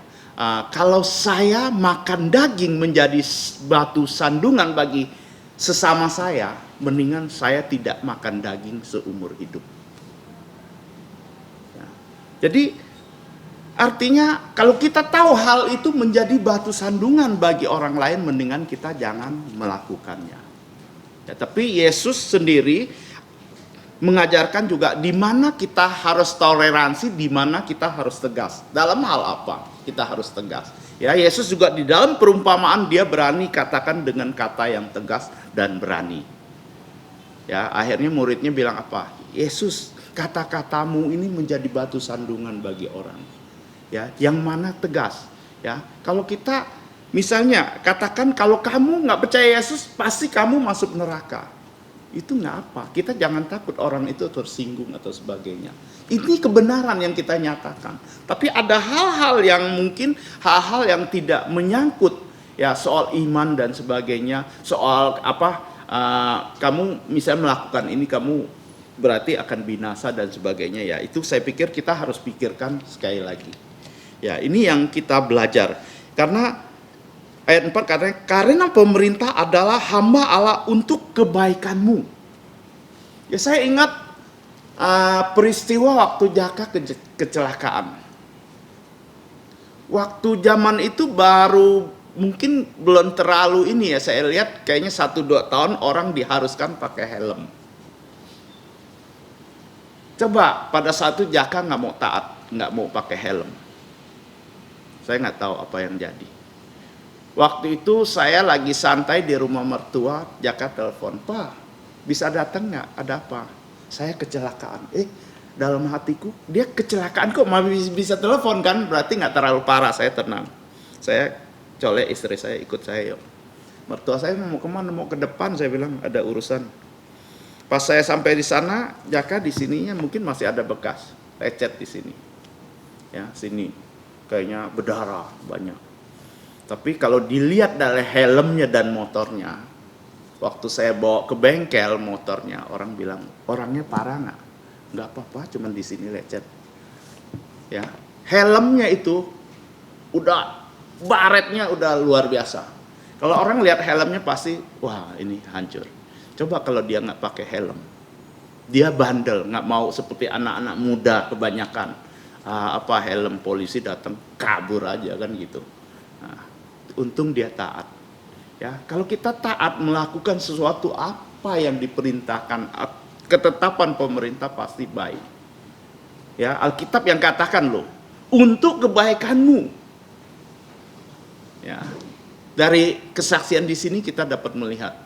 Kalau saya makan daging menjadi batu sandungan bagi sesama saya, mendingan saya tidak makan daging seumur hidup. Ya. Jadi artinya kalau kita tahu hal itu menjadi batu sandungan bagi orang lain, mendingan kita jangan melakukannya. Ya, tapi Yesus sendiri mengajarkan juga di mana kita harus toleransi, di mana kita harus tegas. Dalam hal apa kita harus tegas? Ya, Yesus juga di dalam perumpamaan dia berani katakan dengan kata yang tegas dan berani. Ya, akhirnya muridnya bilang apa? Yesus, kata-katamu ini menjadi batu sandungan bagi orang. Ya, yang mana tegas? Ya, kalau kita Misalnya, katakan kalau kamu nggak percaya Yesus, pasti kamu masuk neraka. Itu nggak apa. Kita jangan takut orang itu tersinggung atau sebagainya. Ini kebenaran yang kita nyatakan. Tapi ada hal-hal yang mungkin hal-hal yang tidak menyangkut ya soal iman dan sebagainya, soal kamu misalnya melakukan ini kamu berarti akan binasa dan sebagainya ya. Itu saya pikir kita harus pikirkan sekali lagi. Ya, ini yang kita belajar. Karena ayat 4 katanya, karena pemerintah adalah hamba Allah untuk kebaikanmu. Ya, saya ingat peristiwa waktu Jaka kecelakaan. Waktu zaman itu baru mungkin belum terlalu ini ya, saya lihat kayaknya 1-2 tahun orang diharuskan pakai helm. Coba pada saat itu Jaka nggak mau taat, nggak mau pakai helm. Saya nggak tahu apa yang jadi. Waktu itu saya lagi santai di rumah mertua, Jaka telepon, "Pak, bisa datang nggak? Ada apa?" "Saya kecelakaan." Dalam hatiku, dia kecelakaan kok masih bisa telepon kan? Berarti nggak terlalu parah, saya tenang. Saya colek istri saya, ikut saya yuk. Mertua saya mau kemana? Mau ke depan, saya bilang ada urusan. Pas saya sampai di sana, Jaka di sininya mungkin masih ada bekas lecet di sini. Ya, sini kayaknya berdarah banyak. Tapi kalau dilihat dari helmnya dan motornya, waktu saya bawa ke bengkel motornya, orang bilang, "Orangnya parah nggak?" "Nggak apa-apa, cuman di sini lecet." Ya, helmnya itu udah baretnya udah luar biasa. Kalau orang lihat helmnya pasti, wah ini hancur. Coba kalau dia nggak pakai helm, dia bandel, nggak mau seperti anak-anak muda kebanyakan. Helm polisi datang kabur aja kan gitu. Nah, untung dia taat. Ya, kalau kita taat melakukan sesuatu apa yang diperintahkan, ketetapan pemerintah pasti baik. Ya, Alkitab yang katakan loh, untuk kebaikanmu. Ya, dari kesaksian di sini kita dapat melihat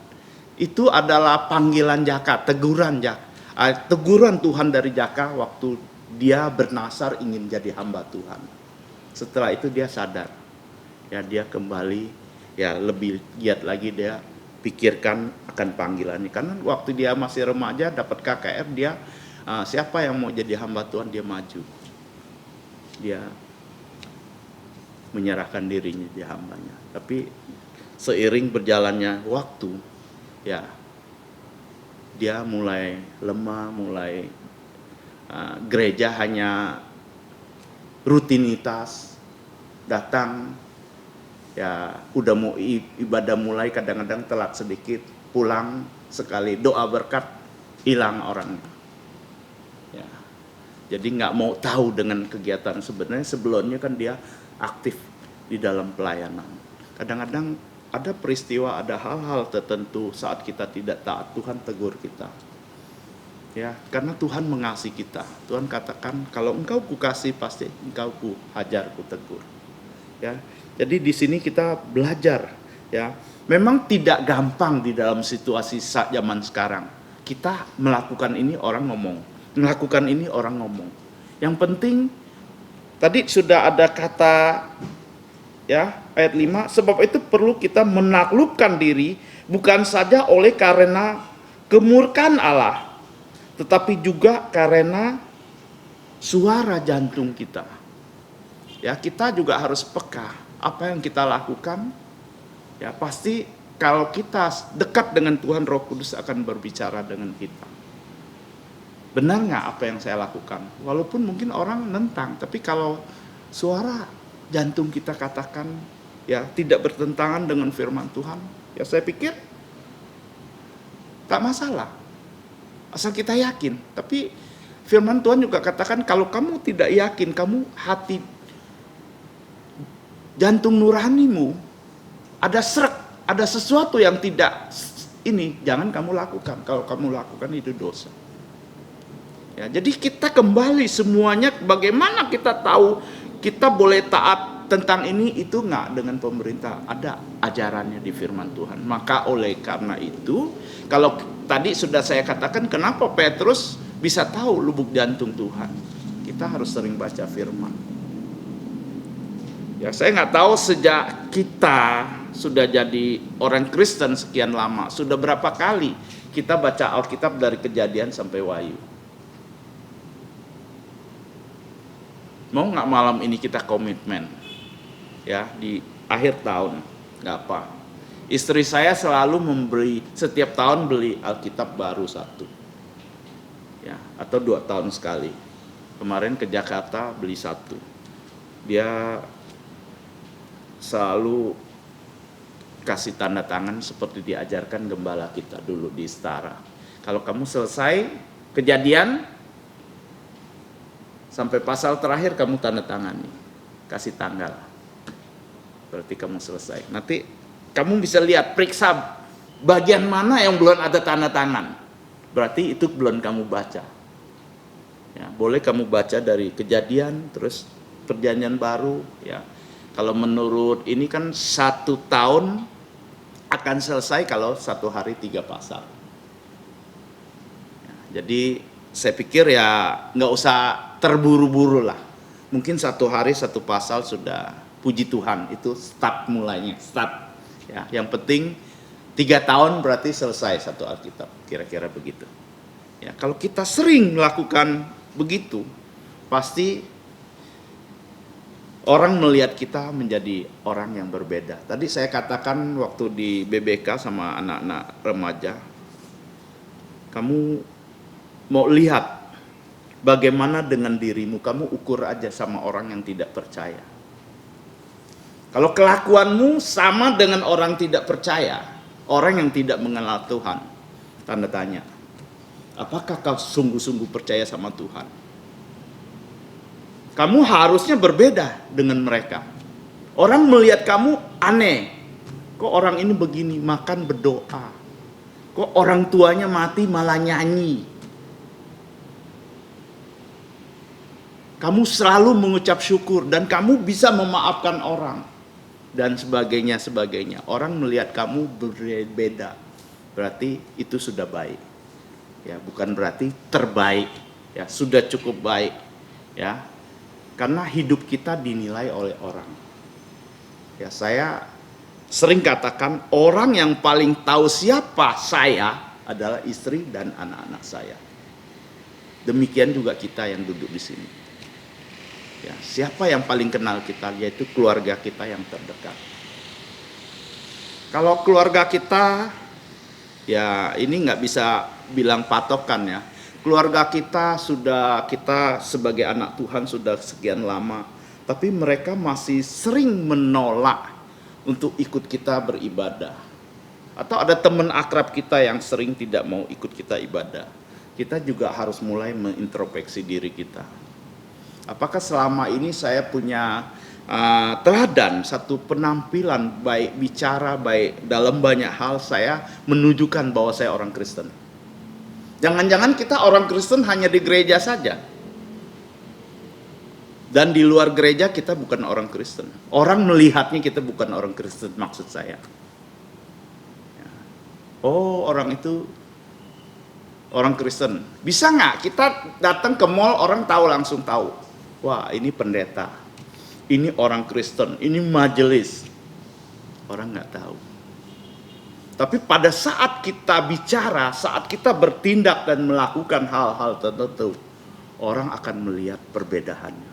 itu adalah panggilan Jaka, teguran Tuhan dari Jaka waktu dia bernasar ingin jadi hamba Tuhan. Setelah itu dia sadar, ya dia kembali, ya lebih giat lagi dia pikirkan akan panggilannya. Karena waktu dia masih remaja dapat KKR, dia siapa yang mau jadi hamba Tuhan dia maju, dia menyerahkan dirinya di hambanya. Tapi seiring berjalannya waktu, ya dia mulai lemah, mulai gereja hanya rutinitas, datang, ya udah mau ibadah mulai kadang-kadang telat sedikit, pulang sekali doa berkat hilang orang. Ya, jadi nggak mau tahu dengan kegiatan sebenarnya sebelumnya kan dia aktif di dalam pelayanan. Kadang-kadang ada peristiwa, ada hal-hal tertentu saat kita tidak taat, Tuhan tegur kita. Ya, karena Tuhan mengasihi kita. Tuhan katakan, kalau engkau kukasih pasti engkau ku hajar, ku tegur. Ya, jadi di sini kita belajar. Ya, memang tidak gampang di dalam situasi zaman sekarang. Kita melakukan ini orang ngomong, melakukan ini orang ngomong. Yang penting tadi sudah ada kata, ya ayat 5, sebab itu perlu kita menaklukkan diri bukan saja oleh karena kemurkaan Allah, tetapi juga karena suara jantung kita. Ya, kita juga harus peka apa yang kita lakukan. Ya, pasti kalau kita dekat dengan Tuhan, Roh Kudus akan berbicara dengan kita. Benar nggak apa yang saya lakukan? Walaupun mungkin orang nentang, tapi kalau suara jantung kita katakan ya tidak bertentangan dengan firman Tuhan, ya saya pikir tak masalah. Asal kita yakin. Tapi firman Tuhan juga katakan kalau kamu tidak yakin, kamu hati jantung nuranimu ada serak, ada sesuatu yang tidak ini, jangan kamu lakukan. Kalau kamu lakukan itu dosa. Ya, jadi kita kembali semuanya bagaimana kita tahu kita boleh taat tentang ini, itu enggak dengan pemerintah, ada ajarannya di firman Tuhan. Maka oleh karena itu, kalau tadi sudah saya katakan kenapa Petrus bisa tahu lubuk jantung Tuhan, kita harus sering baca firman. Ya, saya nggak tahu sejak kita sudah jadi orang Kristen sekian lama, sudah berapa kali kita baca Alkitab dari Kejadian sampai Wahyu. Mau nggak malam ini kita komitmen, ya, di akhir tahun, nggak apa. Istri saya selalu membeli, setiap tahun beli Alkitab baru satu, ya, atau 2 tahun sekali. Kemarin ke Jakarta beli satu. Dia selalu kasih tanda tangan seperti diajarkan gembala kita dulu di Istara. Kalau kamu selesai Kejadian sampai pasal terakhir kamu tanda tangani, kasih tanggal, berarti kamu selesai. Nanti kamu bisa lihat, periksa bagian mana yang belum ada tanda tangan, berarti itu belum kamu baca. Ya, boleh kamu baca dari Kejadian, terus Perjanjian Baru, ya. Kalau menurut ini kan 1 tahun akan selesai kalau 1 hari 3 pasal. Ya, jadi saya pikir ya nggak usah terburu-buru lah. Mungkin 1 hari 1 pasal sudah, puji Tuhan, itu start mulainya, start. Ya, yang penting 3 tahun berarti selesai 1 Alkitab, kira-kira begitu. Ya, kalau kita sering melakukan begitu, pasti orang melihat kita menjadi orang yang berbeda. Tadi saya katakan waktu di BBK sama anak-anak remaja, kamu mau lihat bagaimana dengan dirimu, kamu ukur aja sama orang yang tidak percaya. Kalau kelakuanmu sama dengan orang tidak percaya, orang yang tidak mengenal Tuhan, tanda tanya. Apakah kau sungguh-sungguh percaya sama Tuhan? Kamu harusnya berbeda dengan mereka. Orang melihat kamu aneh. Kok orang ini begini, makan berdoa. Kok orang tuanya mati malah nyanyi. Kamu selalu mengucap syukur dan kamu bisa memaafkan orang. Dan sebagainya. Orang melihat kamu berbeda. Berarti itu sudah baik. Ya, bukan berarti terbaik. Ya, sudah cukup baik. Ya. Karena hidup kita dinilai oleh orang. Ya, saya sering katakan orang yang paling tahu siapa saya adalah istri dan anak-anak saya. Demikian juga kita yang duduk di sini. Ya, siapa yang paling kenal kita, yaitu keluarga kita yang terdekat. Kalau keluarga kita, ya ini nggak bisa bilang patokan ya. Keluarga kita sebagai anak Tuhan sudah sekian lama, tapi mereka masih sering menolak untuk ikut kita beribadah. Atau ada teman akrab kita yang sering tidak mau ikut kita ibadah. Kita juga harus mulai mengintrospeksi diri kita. Apakah selama ini saya punya teladan, satu penampilan baik bicara, baik dalam banyak hal saya menunjukkan bahwa saya orang Kristen. Jangan-jangan kita orang Kristen hanya di gereja saja. Dan di luar gereja kita bukan orang Kristen. Orang melihatnya kita bukan orang Kristen, maksud saya. Oh, orang itu orang Kristen. Bisa nggak kita datang ke mall, orang langsung tahu. Wah, ini pendeta. Ini orang Kristen, ini majelis. Orang nggak tahu. Tapi pada saat kita bicara, saat kita bertindak dan melakukan hal-hal tertentu, orang akan melihat perbedaannya.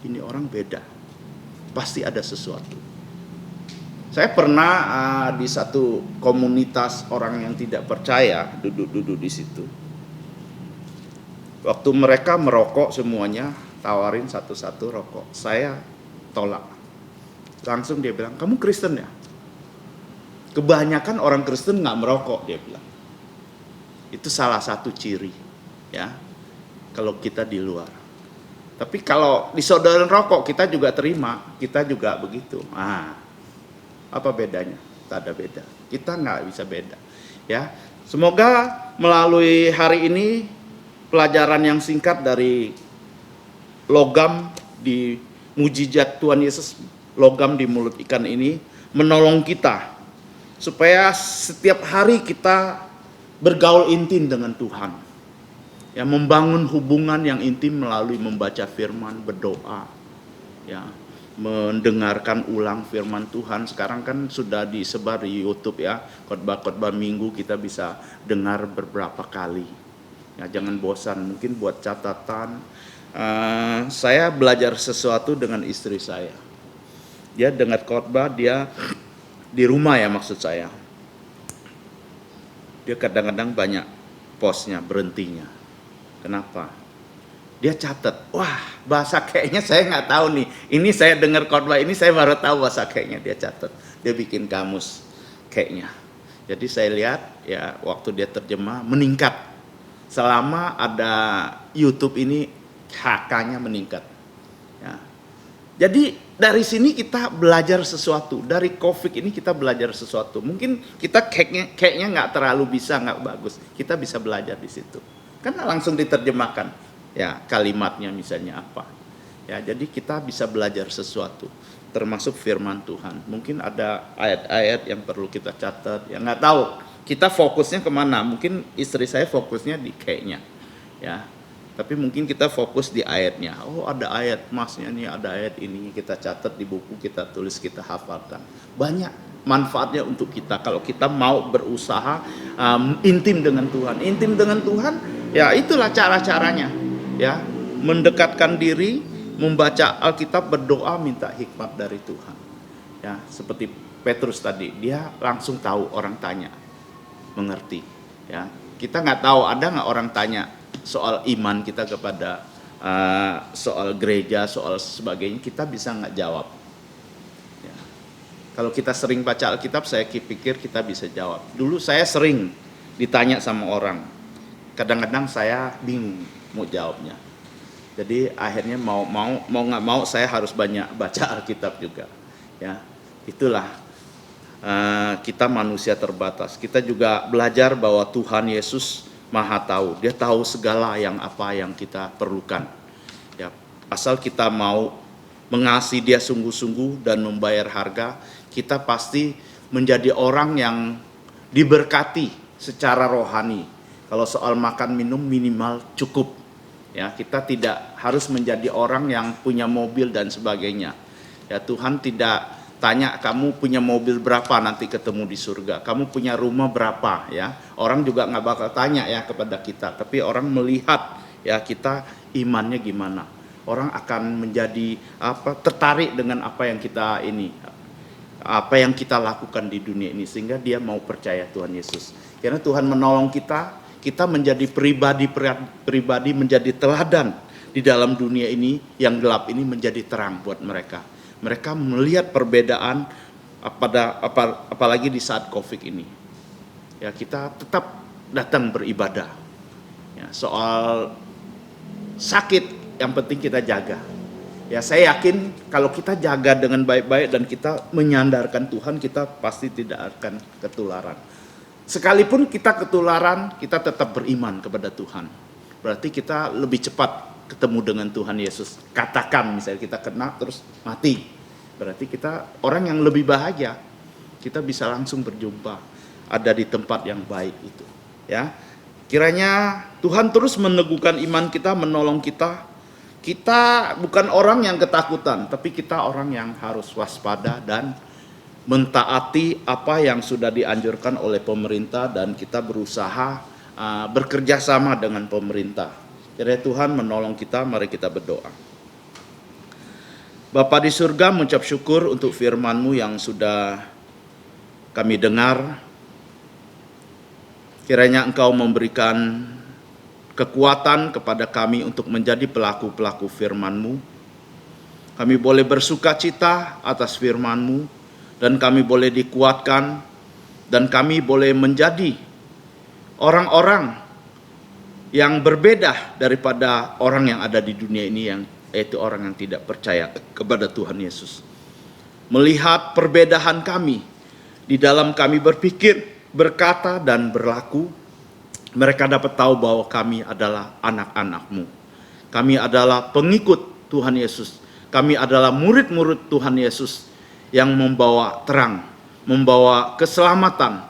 Ini orang beda. Pasti ada sesuatu. Saya pernah di satu komunitas orang yang tidak percaya, duduk-duduk di situ. Waktu mereka merokok semuanya, tawarin satu-satu rokok. Saya tolak. Langsung dia bilang, kamu Kristen ya? Kebanyakan orang Kristen nggak merokok, dia bilang. Itu salah satu ciri, ya. Kalau kita di luar. Tapi kalau disodorin rokok, kita juga terima, kita juga begitu. Apa bedanya? Tak ada beda. Kita nggak bisa beda, ya. Semoga melalui hari ini pelajaran yang singkat dari logam di mujizat Tuhan Yesus, logam di mulut ikan ini menolong kita. Supaya setiap hari kita bergaul intim dengan Tuhan. Ya, membangun hubungan yang intim melalui membaca firman, berdoa. Ya, mendengarkan ulang firman Tuhan. Sekarang kan sudah disebar di YouTube ya, khotbah-khotbah minggu kita bisa dengar beberapa kali. Ya, jangan bosan, mungkin buat catatan. Saya belajar sesuatu dengan istri saya. Dia dengar khotbah, dia di rumah ya maksud saya. Dia kadang-kadang banyak posnya, berhentinya. Kenapa? Dia catat, wah bahasa kayaknya saya nggak tahu nih. Ini saya dengar khotbah ini saya baru tahu bahasa kayaknya, dia catat. Dia bikin kamus kayaknya. Jadi saya lihat ya waktu dia terjemah meningkat. Selama ada YouTube ini HK-nya meningkat. Ya. Jadi dari sini kita belajar sesuatu. Dari COVID ini kita belajar sesuatu. Mungkin kita kayaknya nggak terlalu bisa, nggak bagus. Kita bisa belajar di situ. Karena langsung diterjemahkan. Ya kalimatnya misalnya apa ya, jadi kita bisa belajar sesuatu termasuk firman Tuhan. Mungkin ada ayat-ayat yang perlu kita catat ya, nggak tahu kita fokusnya kemana. Mungkin istri saya fokusnya di kayaknya ya, tapi mungkin kita fokus di ayatnya. Oh ada ayat masnya nih, ada ayat ini, kita catat di buku, kita tulis, kita hafalkan. Banyak manfaatnya untuk kita kalau kita mau berusaha intim dengan Tuhan. Intim dengan Tuhan ya itulah cara-caranya ya, mendekatkan diri, membaca Alkitab, berdoa, minta hikmat dari Tuhan. Ya, seperti Petrus tadi, dia langsung tahu, orang tanya, mengerti. Ya, kita nggak tahu ada nggak orang tanya soal iman kita kepada soal gereja, soal sebagainya, kita bisa nggak jawab. Ya. Kalau kita sering baca Alkitab, saya pikir kita bisa jawab. Dulu saya sering ditanya sama orang, kadang-kadang saya bingung mau jawabnya. Jadi akhirnya mau nggak mau saya harus banyak baca Alkitab juga. Ya, itulah kita manusia terbatas. Kita juga belajar bahwa Tuhan Yesus Maha tahu. Dia tahu segala apa yang kita perlukan. Ya, asal kita mau mengasihi Dia sungguh-sungguh dan membayar harga, kita pasti menjadi orang yang diberkati secara rohani. Kalau soal makan minum minimal cukup. Ya, kita tidak harus menjadi orang yang punya mobil dan sebagainya. Ya, Tuhan tidak tanya kamu punya mobil berapa nanti ketemu di surga. Kamu punya rumah berapa ya. Orang juga nggak bakal tanya ya kepada kita. Tapi orang melihat ya kita imannya gimana. Orang akan menjadi tertarik dengan apa yang kita kita lakukan di dunia ini. Sehingga dia mau percaya Tuhan Yesus. Karena Tuhan menolong kita menjadi pribadi menjadi teladan di dalam dunia ini yang gelap ini menjadi terang buat mereka. Mereka melihat perbedaan apalagi di saat COVID ini. Ya, kita tetap datang beribadah. Ya, soal sakit yang penting kita jaga. Ya, saya yakin kalau kita jaga dengan baik-baik dan kita menyandarkan Tuhan, kita pasti tidak akan ketularan. Sekalipun kita ketularan, kita tetap beriman kepada Tuhan. Berarti kita lebih cepat ketemu dengan Tuhan Yesus. Katakan misalnya kita kena terus mati. Berarti kita orang yang lebih bahagia. Kita bisa langsung berjumpa. Ada di tempat yang baik itu. Ya, kiranya Tuhan terus meneguhkan iman kita, menolong kita. Kita bukan orang yang ketakutan, tapi kita orang yang harus waspada dan mentaati apa yang sudah dianjurkan oleh pemerintah, dan kita berusaha bekerja sama dengan pemerintah. Kiranya Tuhan menolong kita. Mari kita berdoa. Bapa di surga, mengucap syukur untuk firman-Mu yang sudah kami dengar. Kiranya Engkau memberikan kekuatan kepada kami untuk menjadi pelaku-pelaku firman-Mu. Kami boleh bersuka cita atas firman-Mu, dan kami boleh dikuatkan, dan kami boleh menjadi orang-orang yang berbeda daripada orang yang ada di dunia ini, yaitu orang yang tidak percaya kepada Tuhan Yesus. Melihat perbedaan kami di dalam kami berpikir, berkata, dan berlaku, mereka dapat tahu bahwa kami adalah anak-anak-Mu. Kami adalah pengikut Tuhan Yesus. Kami adalah murid-murid Tuhan Yesus yang membawa terang, membawa keselamatan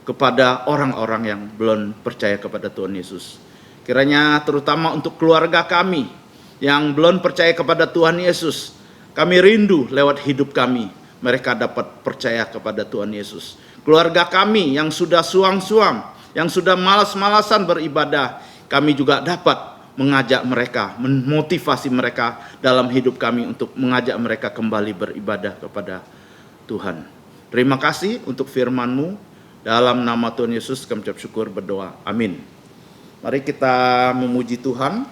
kepada orang-orang yang belum percaya kepada Tuhan Yesus. Kiranya terutama untuk keluarga kami yang belum percaya kepada Tuhan Yesus, Kami rindu lewat hidup kami, mereka dapat percaya kepada Tuhan Yesus. Keluarga kami yang sudah suang-suang, yang sudah malas-malasan beribadah, kami juga dapat mengajak mereka, memotivasi mereka dalam hidup kami untuk mengajak mereka kembali beribadah kepada Tuhan. Terima kasih untuk firman-Mu. Dalam nama Tuhan Yesus kami ucap syukur, berdoa. Amin. Mari kita memuji Tuhan.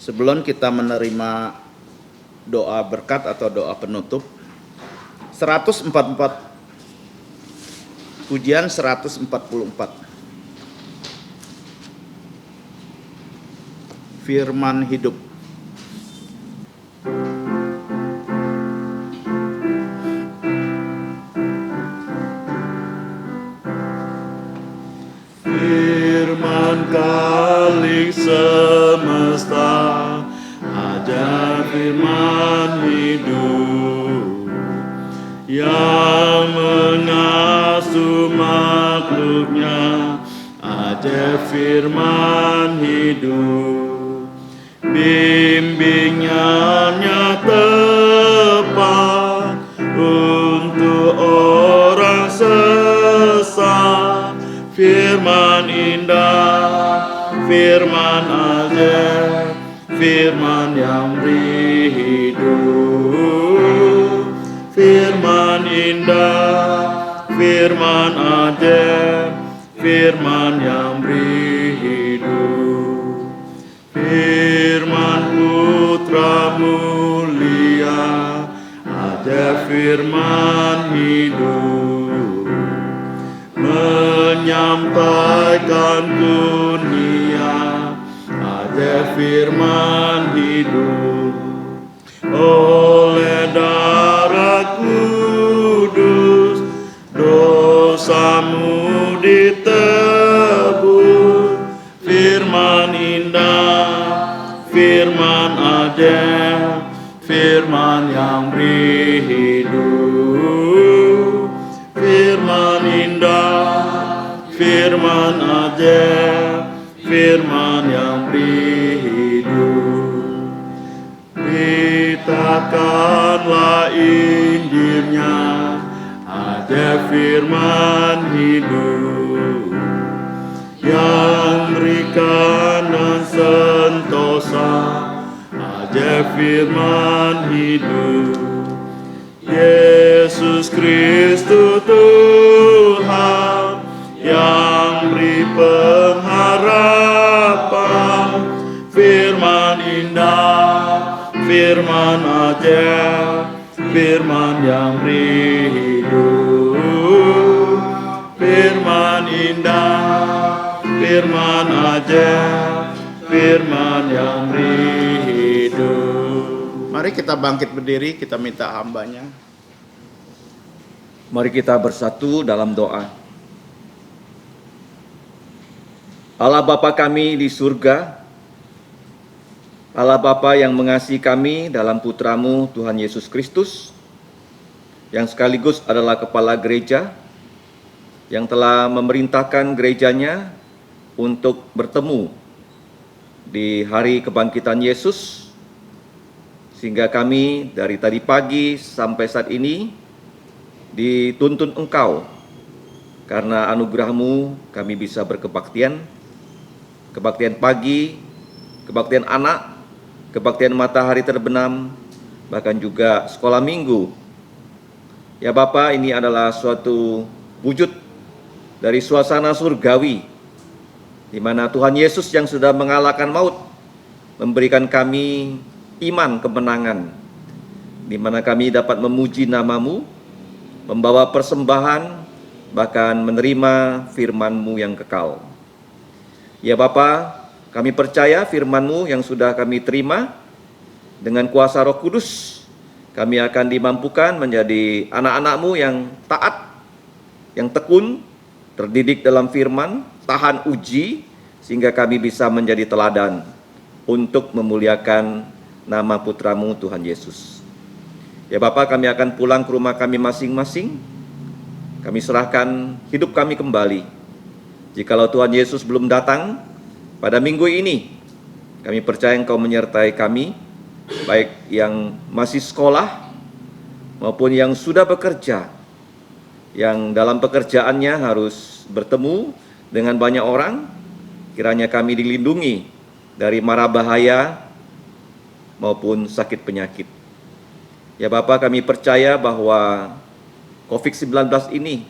Sebelum kita menerima doa berkat atau doa penutup, 144, pujian 144. Firman hidup. Firman Khalik semesta, ajar firman hidup yang mengasuh makhluknya, ajar firman hidup, bimbingnya tepat untuk orang sesat. Firman indah, firman ajaib, firman yang beri hidup. Firman indah, firman ajaib, firman yang beri hidup. Firman Putra mulia, ajaib firman hidup, menyampaikan dunia, ada firman hidup. Oleh darah kudus, dosamu ditebus. Firman indah, firman ajaib, firman yang beri hidup. Firman indah, firman ajaib, firman yang beri hidup. Beritakanlah Injilnya, ada firman hidup yang berikan dan sentosa, ada firman hidup. Yesus Kristus Tuhan yang beri pengharapan, firman indah, firman ajaib, firman yang beri hidup. Firman indah, firman ajaib, firman yang beri hidup. Mari kita bangkit berdiri, kita minta hambanya. Mari kita bersatu dalam doa. Allah Bapa kami di surga, Allah Bapa yang mengasihi kami dalam Putra-Mu Tuhan Yesus Kristus, yang sekaligus adalah Kepala Gereja, yang telah memerintahkan gerejanya untuk bertemu di hari kebangkitan Yesus, sehingga kami dari tadi pagi sampai saat ini dituntun Engkau, karena anugerah-Mu kami bisa berkebaktian, kebaktian pagi, kebaktian anak, kebaktian matahari terbenam, bahkan juga sekolah minggu. Ya Bapa, ini adalah suatu wujud dari suasana surgawi, di mana Tuhan Yesus yang sudah mengalahkan maut memberikan kami iman kemenangan, di mana kami dapat memuji nama-Mu, membawa persembahan, bahkan menerima firman-Mu yang kekal. Ya Bapa, kami percaya firman-Mu yang sudah kami terima, dengan kuasa Roh Kudus, kami akan dimampukan menjadi anak-anak-Mu yang taat, yang tekun, terdidik dalam firman, tahan uji, sehingga kami bisa menjadi teladan untuk memuliakan nama Putra-Mu Tuhan Yesus. Ya Bapak, kami akan pulang ke rumah kami masing-masing. Kami serahkan hidup kami kembali. Jikalau Tuhan Yesus belum datang pada minggu ini, Kami percaya Engkau menyertai kami, baik yang masih sekolah maupun yang sudah bekerja, yang dalam pekerjaannya harus bertemu dengan banyak orang. Kiranya kami dilindungi dari mara bahaya maupun sakit penyakit. Ya Bapa, kami percaya bahwa COVID-19 ini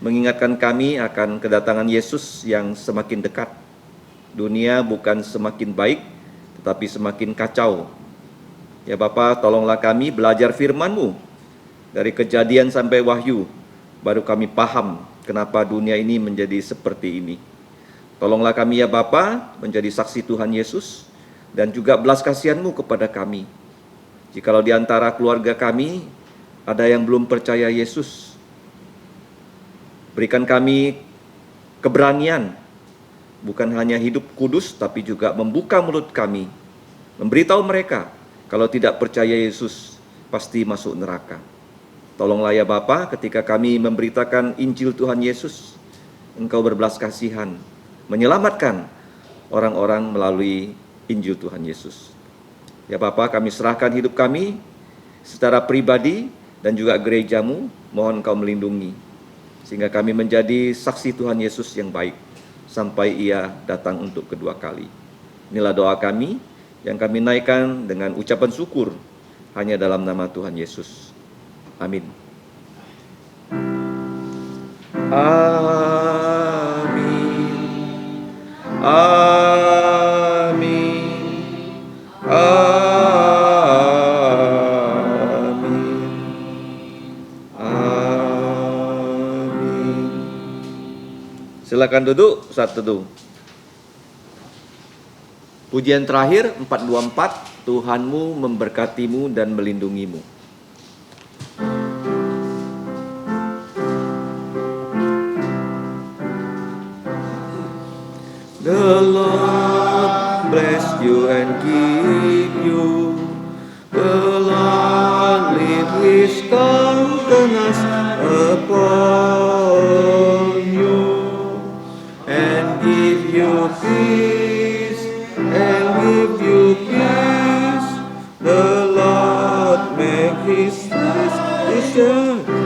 mengingatkan kami akan kedatangan Yesus yang semakin dekat. Dunia bukan semakin baik, tetapi semakin kacau. Ya Bapa, tolonglah kami belajar firman-Mu dari Kejadian sampai Wahyu, baru kami paham kenapa dunia ini menjadi seperti ini. Tolonglah kami ya Bapa menjadi saksi Tuhan Yesus, dan juga belas kasihan-Mu kepada kami. Jikalau di antara keluarga kami ada yang belum percaya Yesus, berikan kami keberanian, bukan hanya hidup kudus, tapi juga membuka mulut kami, memberitahu mereka, kalau tidak percaya Yesus, pasti masuk neraka. Tolonglah ya Bapa, ketika kami memberitakan Injil Tuhan Yesus, Engkau berbelas kasihan, menyelamatkan orang-orang melalui Injil Tuhan Yesus. Ya Bapa, kami serahkan hidup kami secara pribadi dan juga gereja-Mu, mohon Engkau melindungi, sehingga kami menjadi saksi Tuhan Yesus yang baik, sampai Ia datang untuk kedua kali. Inilah doa kami yang kami naikkan dengan ucapan syukur hanya dalam nama Tuhan Yesus. Amin. Amin. Amin. Amin. Amin. Silakan duduk saat teduh. Pujian terakhir 424, Tuhanmu memberkatimu dan melindungimu. The Lord bless you and keep you. The Lord lift His countenance upon you and give you peace. And give you peace. The Lord make His face to shine